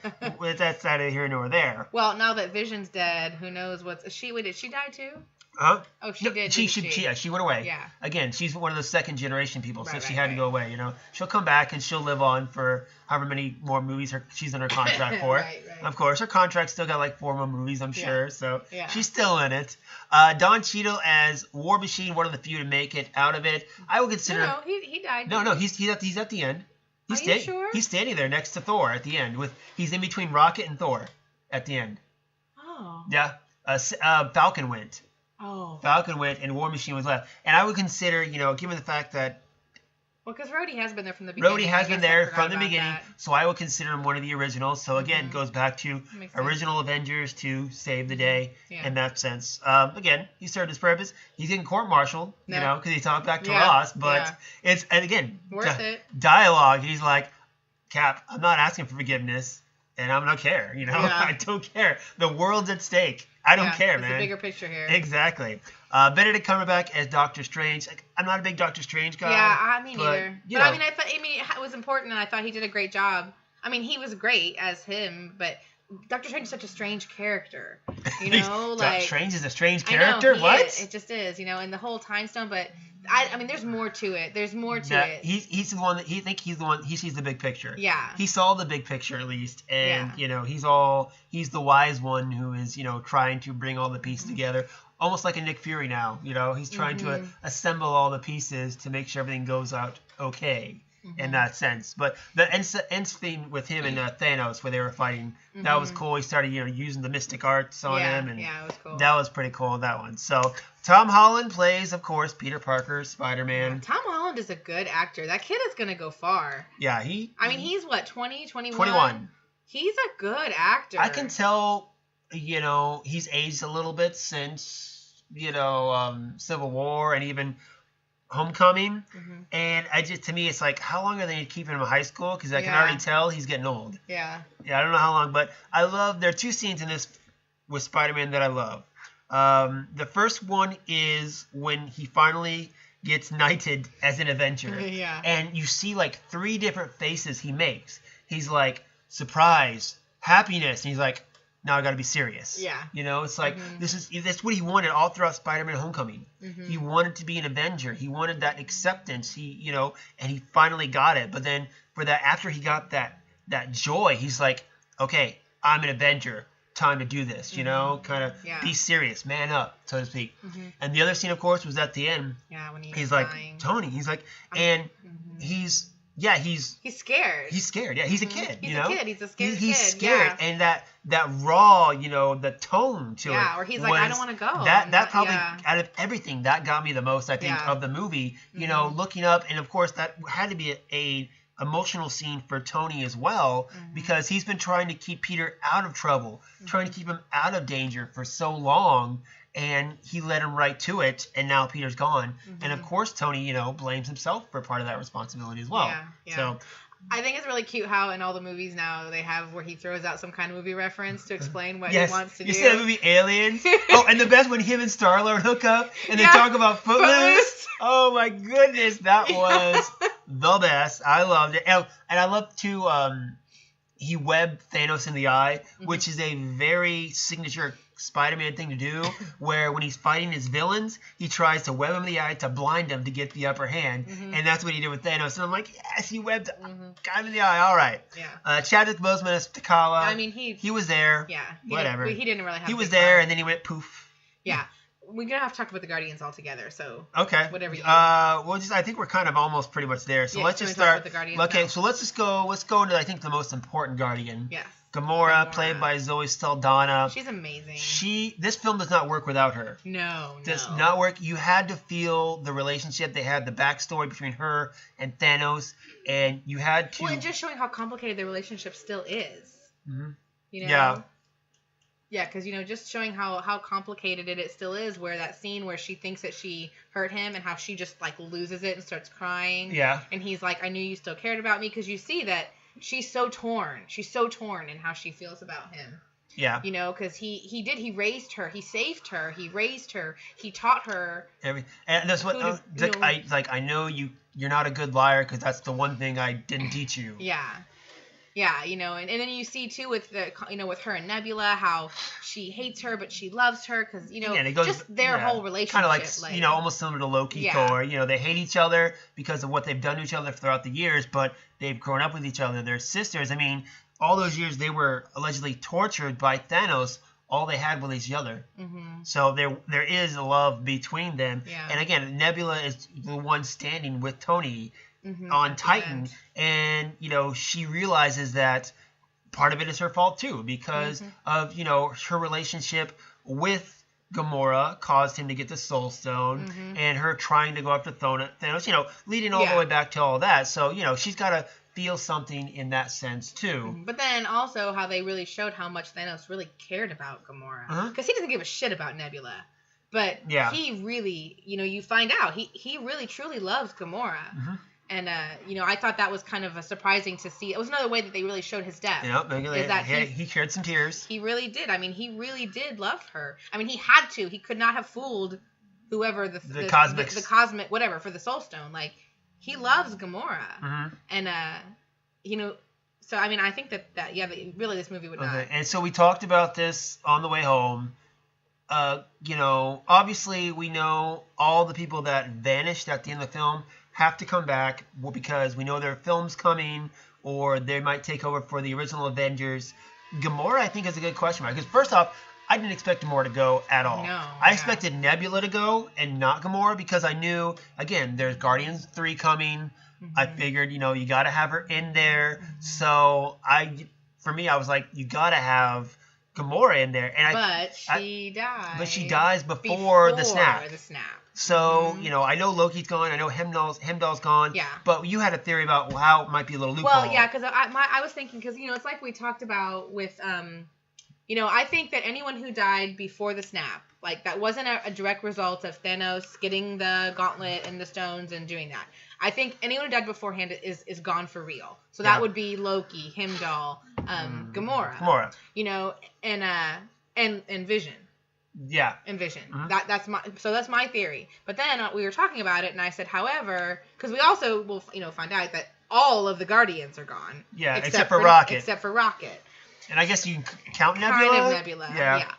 that's neither here nor there. Well, now that Vision's dead, who knows what's... Did she die too? Huh? Oh, she No, did. she went away. Yeah. Again, she's one of those second generation people, so Right, she right, had to go away. She'll come back and she'll live on for however many more movies she's under contract for. Right. Of course, her contract still got like 4 more movies, I'm sure. So Yeah. she's still in it. Don Cheadle as War Machine, one of the few to make it out of it. I would consider. No, he died. No, he's at the end. Are you sure? He's standing there next to Thor at the end. He's in between Rocket and Thor at the end. Oh. Yeah. Falcon went. Oh. Falcon went and War Machine was left. And I would consider, given the fact that Well, because Rhodey has been there from the beginning. Rhodey has been there from the beginning, that. so I would consider him one of the originals. So again, goes back to Makes sense. original Avengers to save the day Yeah. in that sense. Again, he served his purpose. He's getting court-martialed, because he talked back to Yeah. Ross. But and again, Worth it. dialogue. He's like, Cap, I'm not asking for forgiveness, and I don't care. I don't care. The world's at stake. I don't care, man. It's a bigger picture here. Exactly. Benedict Cumberbatch as Doctor Strange. I'm not a big Doctor Strange guy. Yeah, me neither. But I thought it was important, and I thought he did a great job. I mean, he was great as him, but Doctor Strange is such a strange character. Doctor Strange is a strange character. What? It just is, and the whole time stone. But I mean, there's more to it. There's more to it. He's the one that he's the one. He sees the big picture. Yeah. He saw the big picture at least, and he's the wise one who is trying to bring all the pieces together. Almost like a Nick Fury now, he's trying to assemble all the pieces to make sure everything goes out okay in that sense. But the end scene with him and Thanos, where they were fighting, that was cool. He started, using the mystic arts on him, and it was cool. That was pretty cool. That one. So Tom Holland plays, of course, Peter Parker, Spider-Man. Tom Holland is a good actor. That kid is gonna go far. Yeah, he's what, 20, 21? 21. He's a good actor. I can tell, he's aged a little bit since. Civil War and even Homecoming, and to me, it's like, how long are they keeping him in high school? Because I can already tell he's getting old. Yeah. Yeah, I don't know how long, but there are 2 scenes in this with Spider-Man that I love. The first one is when he finally gets knighted as an Avenger. Yeah. And you see like 3 different faces he makes. He's like, surprise, happiness, and he's like, now I got to be serious. Yeah. It's like that's what he wanted all throughout Spider-Man Homecoming. He wanted to be an Avenger. He wanted that acceptance. And he finally got it. But then after he got that joy, he's like, okay, I'm an Avenger. Time to do this. Kind of be serious, man up, so to speak. And the other scene, of course, was at the end. Yeah, when he's like dying. Tony. He's like, and he's. Yeah, he's scared. He's scared. Yeah, he's a kid. He's a kid. He's a scared kid. He's scared, and that raw, the tone to it. Yeah, where he's like, I don't want to go. That probably out of everything that got me the most, I think, of the movie. Looking up, and of course that had to be a emotional scene for Tony as well, because he's been trying to keep Peter out of trouble, trying to keep him out of danger for so long. And he led him right to it, and now Peter's gone. And of course, Tony, blames himself for part of that responsibility as well. Yeah. So I think it's really cute how in all the movies now they have where he throws out some kind of movie reference to explain what he wants to do. You see that movie Aliens? Oh, and the best when him and Star-Lord hook up and they talk about Footloose. Oh my goodness, that was the best. I loved it. And I love too, he webbed Thanos in the eye, which is a very signature Spider-Man thing to do, where when he's fighting his villains, he tries to web him in the eye to blind him to get the upper hand, and that's what he did with Thanos. And I'm like, yes, he webbed got him in the eye. All right. Yeah. Chadwick Boseman as T'Challa. I mean, he was there. Yeah. Whatever. He didn't really have. He was there, and then he went poof. Yeah. We're gonna have to talk about the Guardians all together. So. Okay. Whatever you. I think we're kind of almost pretty much there. So let's just start. Okay. So let's go into I think the most important Guardian. Yes. Gamora, played by Zoe Saldana. She's amazing. This film does not work without her. No. Does not work. You had to feel the relationship. They had the backstory between her and Thanos, and you had to. Well, and just showing how complicated their relationship still is. Yeah. Yeah, because, just showing how complicated it still is, where that scene where she thinks that she hurt him and how she just, loses it and starts crying. Yeah. And he's like, I knew you still cared about me, because you see that she's so torn. She's so torn in how she feels about him. Yeah. Because he raised her. He saved her. He raised her. He taught her. And that's what, I know you're not a good liar, because that's the one thing I didn't teach you. Yeah. Yeah, and then you see too with with her and Nebula how she hates her but she loves her because it goes, just their whole relationship. Kind of like almost similar to Loki, Thor. They hate each other because of what they've done to each other throughout the years, but they've grown up with each other. They're sisters. I mean, all those years they were allegedly tortured by Thanos. All they had was each other. Mm-hmm. So there is a love between them. Yeah. And again, Nebula is the one standing with Tony. Mm-hmm. On Titan, and she realizes that part of it is her fault too because of her relationship with Gamora caused him to get the Soul Stone, and her trying to go after Thanos, leading all the way back to all that. So she's got to feel something in that sense too. But then also how they really showed how much Thanos really cared about Gamora because he doesn't give a shit about Nebula. But he really, you find out he really truly loves Gamora. Mm-hmm. And, I thought that was kind of surprising to see. It was another way that they really showed his depth. He shed some tears. He really did. I mean, he really did love her. I mean, he had to. He could not have fooled whoever the cosmic, whatever, for the Soul Stone. Like, he loves Gamora. Mm-hmm. And, so, I mean, I think that really this movie would not. And so we talked about this on the way home. Obviously we know all the people that vanished at the end of the film have to come back because we know there are films coming or they might take over for the original Avengers. Gamora, I think, is a good question mark because first off, I didn't expect Gamora to go at all. No, I expected Nebula to go and not Gamora because I knew, again, there's Guardians 3 coming. Mm-hmm. I figured, you got to have her in there. Mm-hmm. So for me, I was like, you got to have Gamora in there. But she dies. But she dies before the snap. So, mm-hmm. I know Loki's gone. I know Heimdall's gone. Yeah. But you had a theory about how it might be a little loophole. Well, yeah, because I was thinking, because, it's like we talked about with, I think that anyone who died before the snap, like, that wasn't a direct result of Thanos getting the gauntlet and the stones and doing that. I think anyone who died beforehand is gone for real. So that would be Loki, Heimdall, Gamora. And Vision. Yeah. And Vision. Mm-hmm. That's my theory. But then we were talking about it, and I said, however, because we also will find out that all of the Guardians are gone. Yeah, except for Rocket. Except for Rocket. And I que you can count Nebula. Kind of Nebula. Yeah.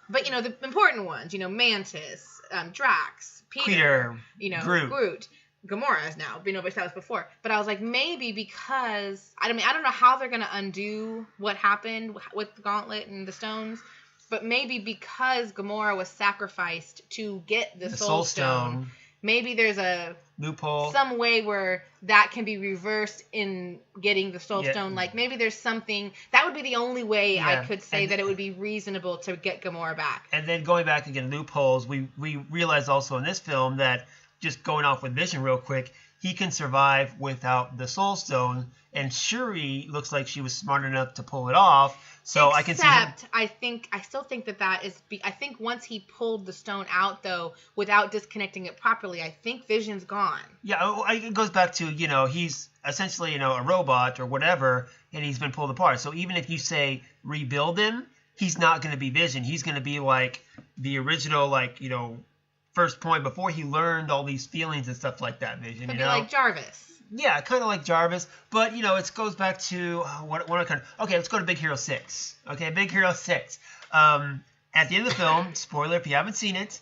But the important ones, Mantis, Drax, Peter, Groot. Gamora is now, but that was before. But I was like, maybe because I don't know how they're gonna undo what happened with the Gauntlet and the stones. But maybe because Gamora was sacrificed to get the Soul Stone, maybe there's a loophole, some way where that can be reversed in getting the Soul Stone. Like maybe there's something that would be the only way I could say that it would be reasonable to get Gamora back. And then going back again, loopholes. We realized also in this film that just going off with Vision real quick, he can survive without the Soul Stone. And Shuri looks like she was smart enough to pull it off. So I can see him. I still think that is. I think once he pulled the stone out though, without disconnecting it properly, I think Vision's gone. Yeah, it goes back to he's essentially a robot or whatever, and he's been pulled apart. So even if you say rebuild him, he's not going to be Vision. He's going to be like the original first point before he learned all these feelings and stuff like that. Vision. Could be like Jarvis. Yeah, kind of like Jarvis, but it goes back to okay, let's go to Big Hero 6. Okay, Big Hero 6. At the end of the film, spoiler if you haven't seen it,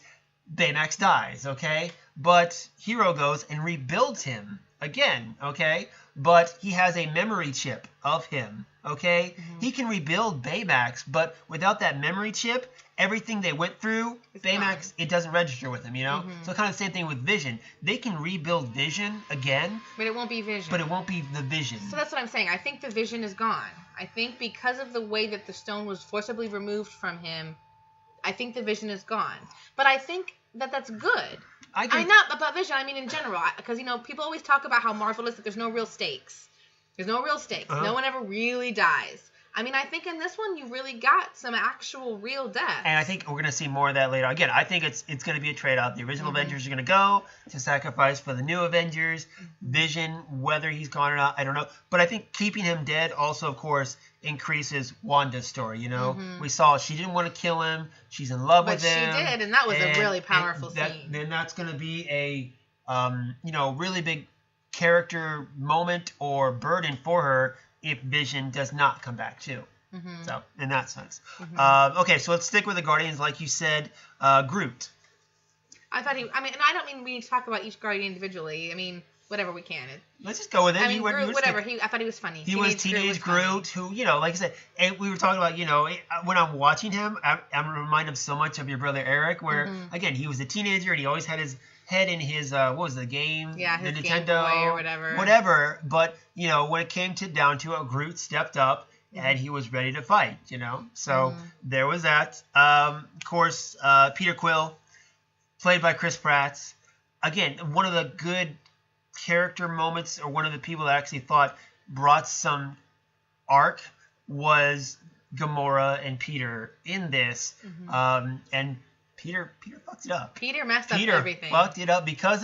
Baymax dies, okay? But Hero goes and rebuilds him again, okay? But he has a memory chip of him, okay? Mm-hmm. He can rebuild Baymax, but without that memory chip, everything they went through, it's Baymax, it doesn't register with him, Mm-hmm. So kind of the same thing with Vision. They can rebuild Vision again. But it won't be Vision. But it won't be the Vision. So that's what I'm saying. I think the Vision is gone. I think because of the way that the stone was forcibly removed from him, I think the Vision is gone. But I think that's good. I mean, not about Vision. I mean, in general. Because, people always talk about how Marvel is that there's no real stakes. There's no real stakes. Uh-huh. No one ever really dies. I mean, I think in this one you really got some actual real death. And I think we're going to see more of that later. Again, I think it's going to be a trade-off. The original Avengers are going to go to sacrifice for the new Avengers. Vision, whether he's gone or not, I don't know. But I think keeping him dead also, of course, increases Wanda's story, We saw she didn't want to kill him. She's in love with him. But she did, and that was a really powerful scene. Then that's going to be a, really big character moment or burden for her if Vision does not come back too. Mm-hmm. So in that sense. Mm-hmm. Okay, so let's stick with the Guardians, like you said. Groot. I thought he. I mean, and I don't mean we need to talk about each Guardian individually. I mean, whatever we can. Let's just go with it. I mean, Groot, whatever. I thought he was funny. He was teenage Groot, who, like I said, and we were talking about, when I'm watching him, I'm reminded of so much of your brother Eric, where, again, he was a teenager and he always had his head in his, what was the game? Yeah, the his Nintendo, Game Boy or whatever. Whatever. But, when it came down to it, Groot stepped up and he was ready to fight, So there was that. Of course, Peter Quill, played by Chris Pratt. Again, one of the good character moments, or one of the people that I actually thought brought some arc, was Gamora and Peter in this. And Peter fucked it up. Peter messed up everything. Peter fucked it up because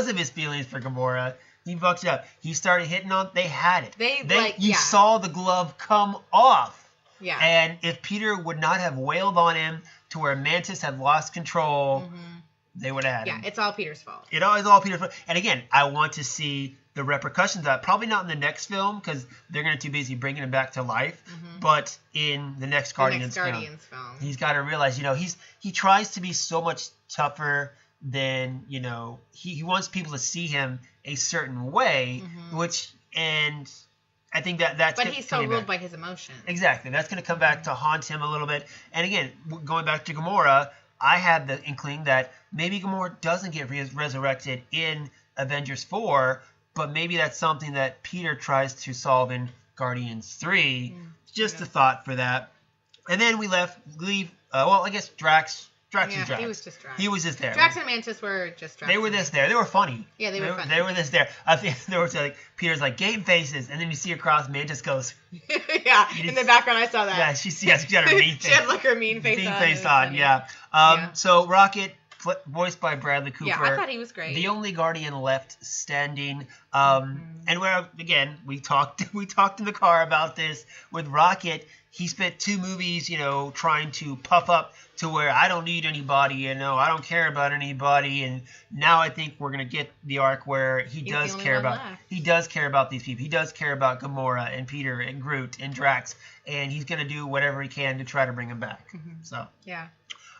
of his feelings for Gamora. He fucked it up. He started hitting on. They had it. You saw the glove come off. Yeah. And if Peter would not have wailed on him to where Mantis had lost control, they would have had him. Yeah, it's all Peter's fault. It is all Peter's fault. And again, I want to see the repercussions of that. Probably not in the next film, because they're going to be too busy bringing him back to life. But in the next Guardians film, he's got to realize, he tries to be so much tougher than, he wants people to see him a certain way, and I think that's. But he's so ruled by his emotions. Exactly, that's going to come back to haunt him a little bit. And again, going back to Gamora, I had the inkling that maybe Gamora doesn't get resurrected in Avengers 4, but maybe that's something that Peter tries to solve in Guardians 3. Just a thought for that. And then we leave. I guess Drax. Drax is Drax. He was just Drax. He was just there. Drax and Mantis were just Drax. They were just there. They were funny. Yeah, they were funny. They were just there. I think there was Peter's like game faces, and then you see across Mantis goes. Yeah, in the background I saw that. Yeah, she had her mean face. She had like her mean face on. Mean face on, yeah. So Rocket, voiced by Bradley Cooper. Yeah, I thought he was great. The only Guardian left standing. And we talked in the car about this with Rocket. He spent 2 movies, trying to puff up to where I don't need anybody, I don't care about anybody, and now I think we're gonna get the arc where he does care about these people. He does care about Gamora and Peter and Groot and Drax, and he's gonna do whatever he can to try to bring them back. So yeah.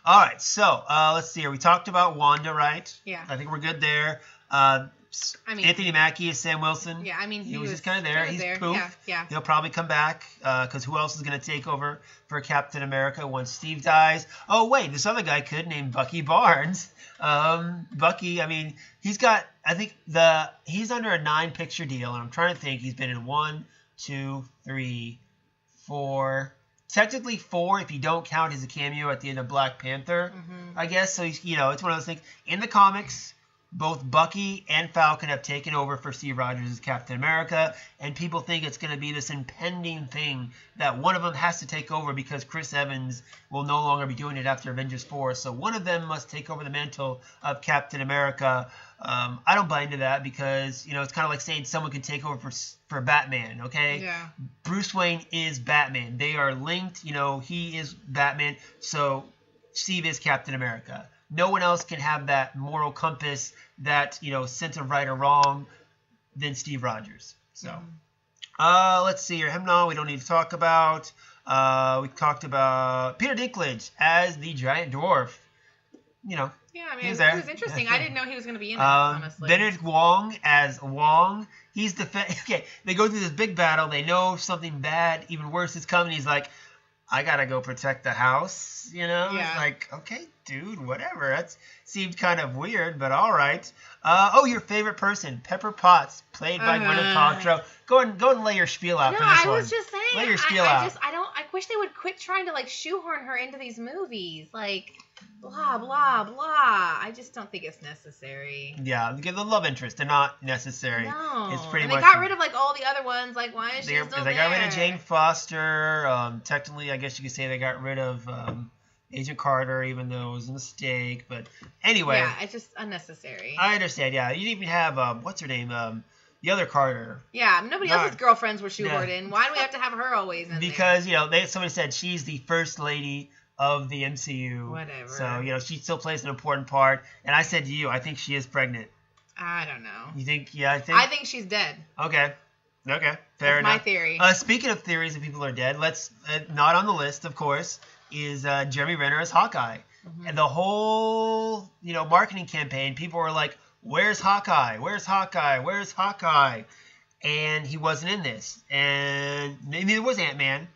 All right, so let's see here. We talked about Wanda, right? Yeah. I think we're good there. I mean, Anthony Mackie is Sam Wilson. Yeah, I mean, he was just kind of there. He's there. poof. Yeah. He'll probably come back because who else is going to take over for Captain America once Steve dies? Oh, wait, this other guy could named Bucky Barnes. Bucky, I mean, he's got, I think he's under a 9-picture deal, and I'm trying to think. He's been in 1, 2, 3, 4. Technically 4 if you don't count his cameo at the end of Black Panther, I guess. So he's, it's one of those things. In the comics, both Bucky and Falcon have taken over for Steve Rogers as Captain America, and people think it's going to be this impending thing that one of them has to take over because Chris Evans will no longer be doing it after Avengers 4. So one of them must take over the mantle of Captain America. I don't buy into that because, it's kind of like saying someone can take over for Batman, okay? Yeah. Bruce Wayne is Batman. They are linked. He is Batman. So Steve is Captain America. No one else can have that moral compass, that, sense of right or wrong, than Steve Rogers. So, let's see here. Hemnon, we don't need to talk about. We talked about Peter Dinklage as the giant dwarf. Yeah, I mean, he was interesting. I didn't know he was going to be in it, honestly. Benedict Wong as Wong. He's okay, they go through this big battle. They know something bad, even worse, is coming. He's like, I gotta go protect the house, Yeah. It's like, okay, dude, whatever. That seemed kind of weird, but all right. Your favorite person, Pepper Potts, played by Gwyneth Paltrow. Go and lay your spiel out for this one. No, I was just saying. Lay your spiel out. I wish they would quit trying to shoehorn her into these movies. Blah blah blah. I just don't think it's necessary. Yeah, the love interest, they're not necessary. No, it's pretty and much. They got rid of all the other ones. Why is she still there? They got rid of Jane Foster. Technically, I guess you could say they got rid of Agent Carter, even though it was a mistake. But anyway. Yeah, it's just unnecessary. I understand. Yeah, you didn't even have what's her name? The other Carter. Yeah, nobody else's girlfriends were shoehorned in. Why do we have to have her always in there? Because somebody said she's the first lady of the MCU. Whatever. So, she still plays an important part. And I said to you, I think she is pregnant. I don't know. You think? Yeah, I think she's dead. Okay. Okay, fair That's enough. my theory. Speaking of theories that people are dead, let's not on the list, of course, is Jeremy Renner as Hawkeye. Mm-hmm. And the whole marketing campaign, people were like, "Where's Hawkeye? Where's Hawkeye? Where's Hawkeye?" And he wasn't in this, and neither was Ant-Man.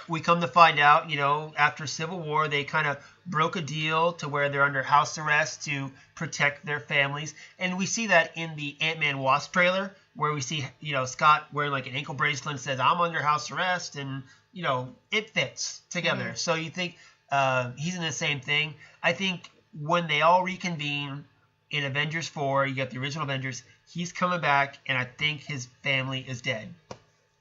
we come to find out, after Civil War, they kind of broke a deal to where they're under house arrest to protect their families, and we see that in the Ant-Man Wasp trailer, where we see Scott wearing like an ankle bracelet and says, "I'm under house arrest," and it fits together. Mm-hmm. So you think he's in the same thing. I think when they all reconvene in Avengers 4, you got the original Avengers. He's coming back, and I think his family is dead.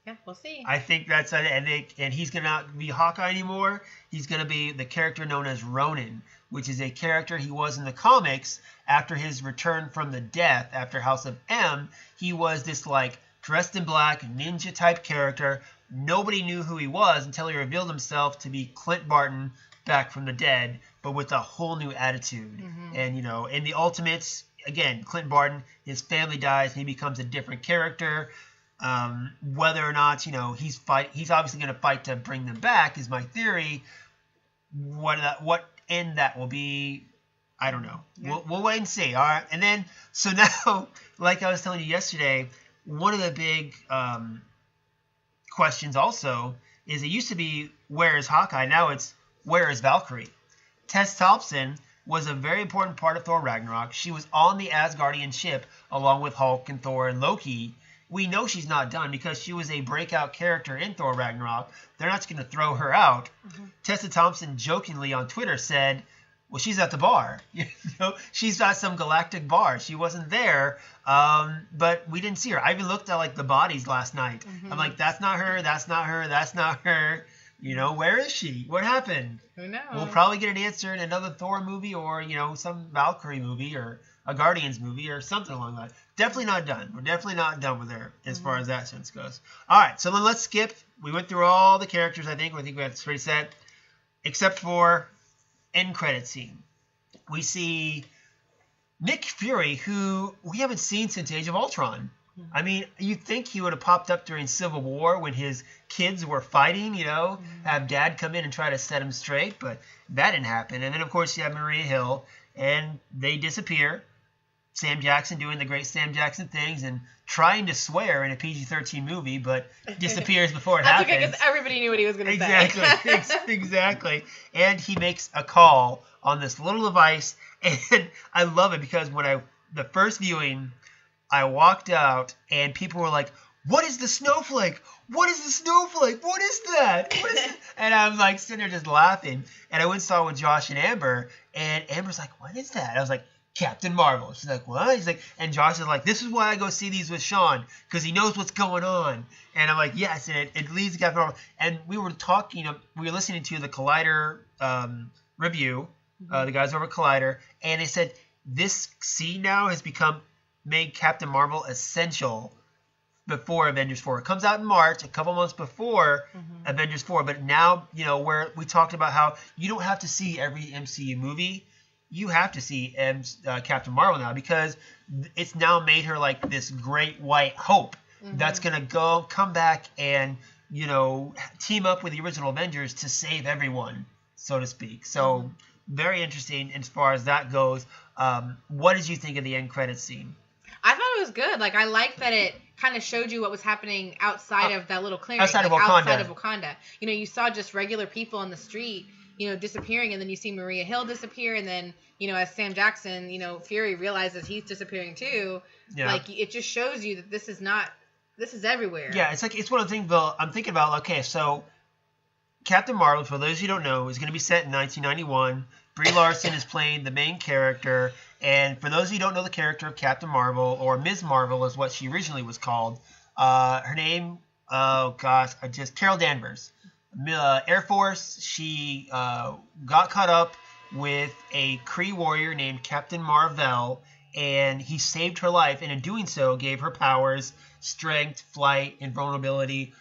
Yeah, we'll see. I think that's it. And he's going to not be Hawkeye anymore. He's going to be the character known as Ronin, which is a character he was in the comics after his return from the death after House of M. He was this, like, dressed in black, ninja-type character. Nobody knew who he was until he revealed himself to be Clint Barton back from the dead, but with a whole new attitude. Mm-hmm. And, in the Ultimates, again, Clint Barton, his family dies, and he becomes a different character. Whether or not, he's obviously going to fight to bring them back is my theory. What end that will be, I don't know. Yeah. We'll wait and see. All right. And then, so now, like I was telling you yesterday, one of the big questions also is it used to be, where is Hawkeye? Now it's, where is Valkyrie? Tess Thompson was a very important part of Thor Ragnarok. She was on the Asgardian ship along with Hulk and Thor and Loki. We know she's not done because she was a breakout character in Thor Ragnarok. They're not just going to throw her out. Mm-hmm. Tessa Thompson jokingly on Twitter said, well, she's at the bar. She's at some galactic bar. She wasn't there, but we didn't see her. I even looked at the bodies last night. Mm-hmm. I'm like, that's not her, that's not her, that's not her. Where is she? What happened? Who knows? We'll probably get an answer in another Thor movie or, some Valkyrie movie or a Guardians movie or something along that. Definitely not done. We're definitely not done with her as far as that sense goes. All right, so then let's skip. We went through all the characters, I think. We have this pretty set, except for end credit scene. We see Nick Fury, who we haven't seen since Age of Ultron. I mean, you'd think he would have popped up during Civil War when his kids were fighting, have Dad come in and try to set him straight, but that didn't happen. And then, of course, you have Maria Hill, and they disappear. Sam Jackson doing the great Sam Jackson things and trying to swear in a PG-13 movie, but disappears before it happens. That's okay, because everybody knew what he was going to say. Exactly. And he makes a call on this little device, and I love it because when the first viewing, I walked out, and people were like, what is the snowflake? What is the snowflake? What is that? What is it? And I'm like sitting there just laughing. And I went and saw it with Josh and Amber, and Amber's like, what is that? I was like, Captain Marvel. She's like, what? He's like, and Josh is like, this is why I go see these with Sean, because he knows what's going on. And I'm like, yes, and it leads to Captain Marvel. And we were talking, we were listening to the Collider review, the guys over at Collider, and they said this scene now has made Captain Marvel essential before Avengers 4. It comes out in March, a couple months before Avengers 4, but now, where we talked about how you don't have to see every MCU movie, you have to see Captain Marvel now, because it's now made her like this great white hope that's going to come back and, team up with the original Avengers to save everyone, so to speak. So very interesting as far as that goes. What did you think of the end credits scene? I thought it was good. I like that it kind of showed you what was happening outside of that little clearing. Outside of Wakanda. You saw just regular people on the street, disappearing, and then you see Maria Hill disappear, and then, as Sam Jackson, Fury realizes he's disappearing too. Yeah. It just shows you that this is everywhere. Yeah, it's one of the things, Bill, I'm thinking about, okay, so Captain Marvel, for those who don't know, is going to be set in 1991. Brie Larson is playing the main character. And for those of you who don't know the character of Captain Marvel, or Ms. Marvel is what she originally was called, her name, Carol Danvers. Air Force, she got caught up with a Kree warrior named Captain Marvel, and he saved her life, and in doing so gave her powers, strength, flight, invulnerability,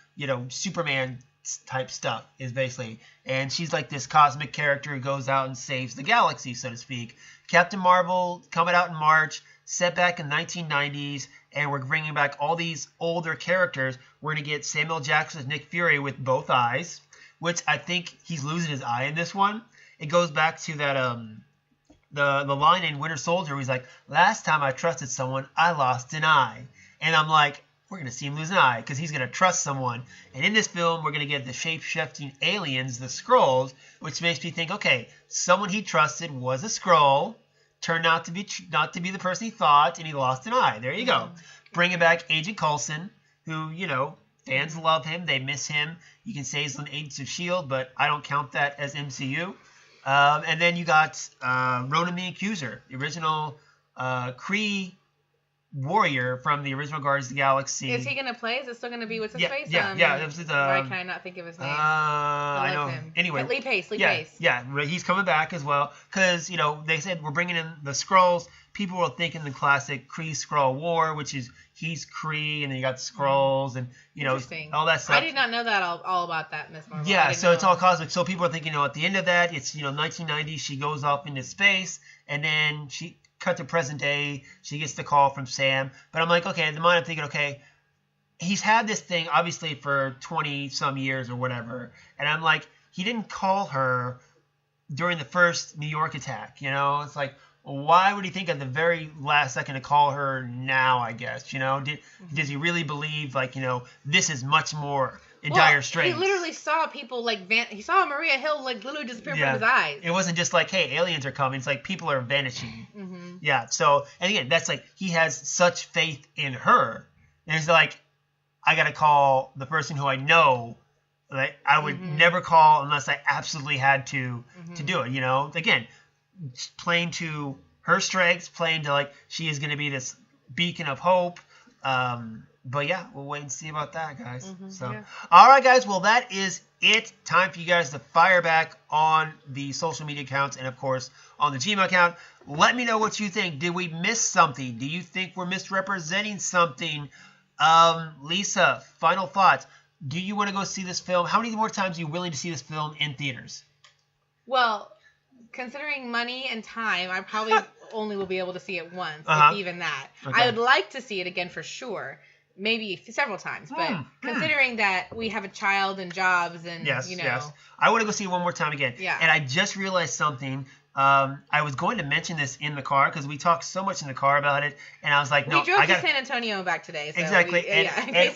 Superman type stuff is basically. And she's like this cosmic character who goes out and saves the galaxy, so to speak. Captain Marvel coming out in March, set back in 1990s, and we're bringing back all these older characters. We're going to get Samuel Jackson's Nick Fury with both eyes, which I think he's losing his eye in this one. It goes back to that the line in Winter Soldier where he's like, last time I trusted someone, I lost an eye. And I'm like, we're going to see him lose an eye because he's going to trust someone. And in this film, we're going to get the shape-shifting aliens, the Skrulls, which makes me think, okay, someone he trusted was a Skrull, turned out to be not to be the person he thought, and he lost an eye. There you go. Bringing back Agent Coulson, who, you know, fans love him. They miss him. You can say he's on Agents of S.H.I.E.L.D., but I don't count that as MCU. And then you got Ronan the Accuser, the original Kree warrior from the original Guardians of the Galaxy. Is he going to play? Is it still going to be what's his face? Yeah. Why can I not think of his name? I know. Him. Anyway, Lee Pace. Yeah, he's coming back as well because, you know, they said we're bringing in the Skrulls. People were thinking the classic Kree-Skrull war, which is he's Kree and then you got the Skrulls and, you know, all that stuff. I did not know that all about that, Miss Marvel. Yeah, so it's all cosmic. So people are thinking, you know, at the end of that, it's, you know, 1990, she goes off into space and then she cut to present day, she gets the call from Sam. But I'm like, okay, in the mind I'm thinking, okay, he's had this thing obviously for 20 some years or whatever. And I'm like, he didn't call her during the first New York attack, you know? It's like, why would he think at the very last second to call her now, I guess, you know? Does he really believe, like, you know, this is much more in dire straits? He literally saw people, like, he saw Maria Hill, like, literally disappear from his eyes. It wasn't just like, hey, aliens are coming. It's like people are vanishing. Mm-hmm. Yeah, so, and again, that's like, he has such faith in her. And it's like, I got to call the person who I know that I would never call unless I absolutely had to do it, you know? Again, playing to her strengths, playing to, like, she is going to be this beacon of hope. But yeah, we'll wait and see about that, guys. All right, guys. Well, that is it. Time for you guys to fire back on the social media accounts and, of course, on the Gmail account. Let me know what you think. Did we miss something? Do you think we're misrepresenting something? Lisa, final thoughts. Do you want to go see this film? How many more times are you willing to see this film in theaters? Well, considering money and time, I probably only will be able to see it once, if even that. Okay. I would like to see it again for sure. Maybe several times, but considering that we have a child and jobs and, you know. Yes. I want to go see it one more time again. Yeah. And I just realized something. I was going to mention this in the car because we talked so much in the car about it, and I was like, no, we drove to San Antonio back today. So exactly. And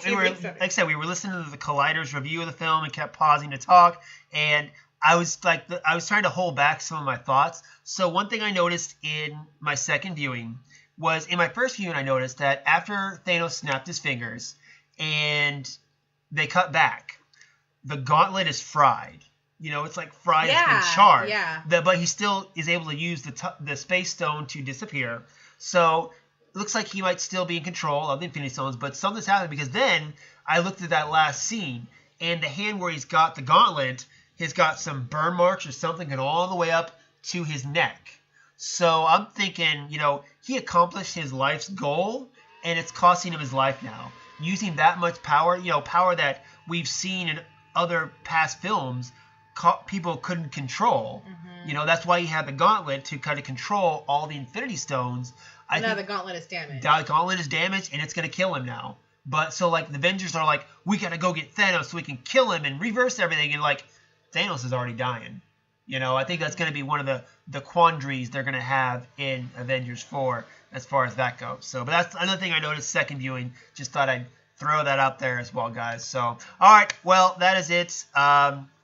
we were, like I said, we were listening to the Collider's review of the film and kept pausing to talk, and I was like, I was trying to hold back some of my thoughts. So one thing I noticed in my second viewing was in my first viewing, I noticed that after Thanos snapped his fingers and they cut back, the gauntlet is fried. You know, it's like fried, it's been charred. Yeah. But he still is able to use the Space Stone to disappear. So it looks like he might still be in control of the Infinity Stones, but something's happened because then I looked at that last scene and the hand where he's got the gauntlet has got some burn marks or something going all the way up to his neck. So I'm thinking, you know, he accomplished his life's goal, and it's costing him his life now. Using that much power, you know, power that we've seen in other past films, people couldn't control. You know, that's why he had the gauntlet to kind of control all the Infinity Stones. Now the gauntlet is damaged. The gauntlet is damaged, and it's going to kill him now. But so, like, the Avengers are like, we got to go get Thanos so we can kill him and reverse everything. And, like, Thanos is already dying. You know, I think that's going to be one of the quandaries they're going to have in Avengers 4 as far as that goes. So, but that's another thing I noticed second viewing. Just thought I'd throw that out there as well, guys. So, all right. Well, that is it.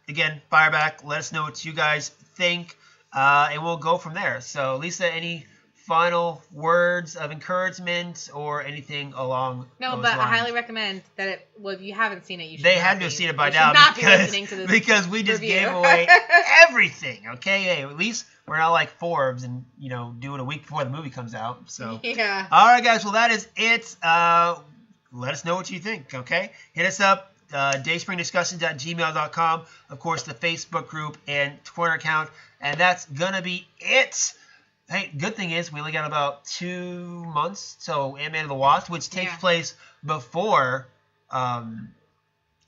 Again, fire back. Let us know what you guys think, and we'll go from there. So, Lisa, any final words of encouragement or anything along those lines? I highly recommend that if you haven't seen it, you should. They had to have seen it by now because we just gave away everything. Okay, hey, at least we're not like Forbes and, you know, do it a week before the movie comes out. So yeah. All right, guys. Well, that is it. Let us know what you think. Okay, hit us up. dayspringdiscussions@gmail.com. Of course, the Facebook group and Twitter account, and that's gonna be it. Hey, good thing is we only got about 2 months, so Ant-Man and the Wasp, which takes place before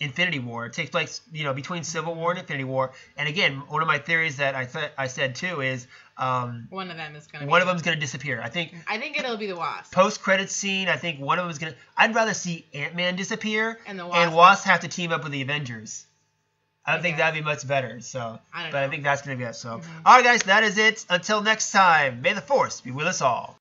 Infinity War. It takes place, between Civil War and Infinity War. And again, one of my theories that I said too is one of them is going to one of them's going to disappear. I think it'll be the Wasp. Post-credits scene, I think one of them is going to. I'd rather see Ant-Man disappear and Wasp have to team up with the Avengers. I think that'd be much better. So, I think that's going to be it. So, all right, guys, that is it. Until next time, may the Force be with us all.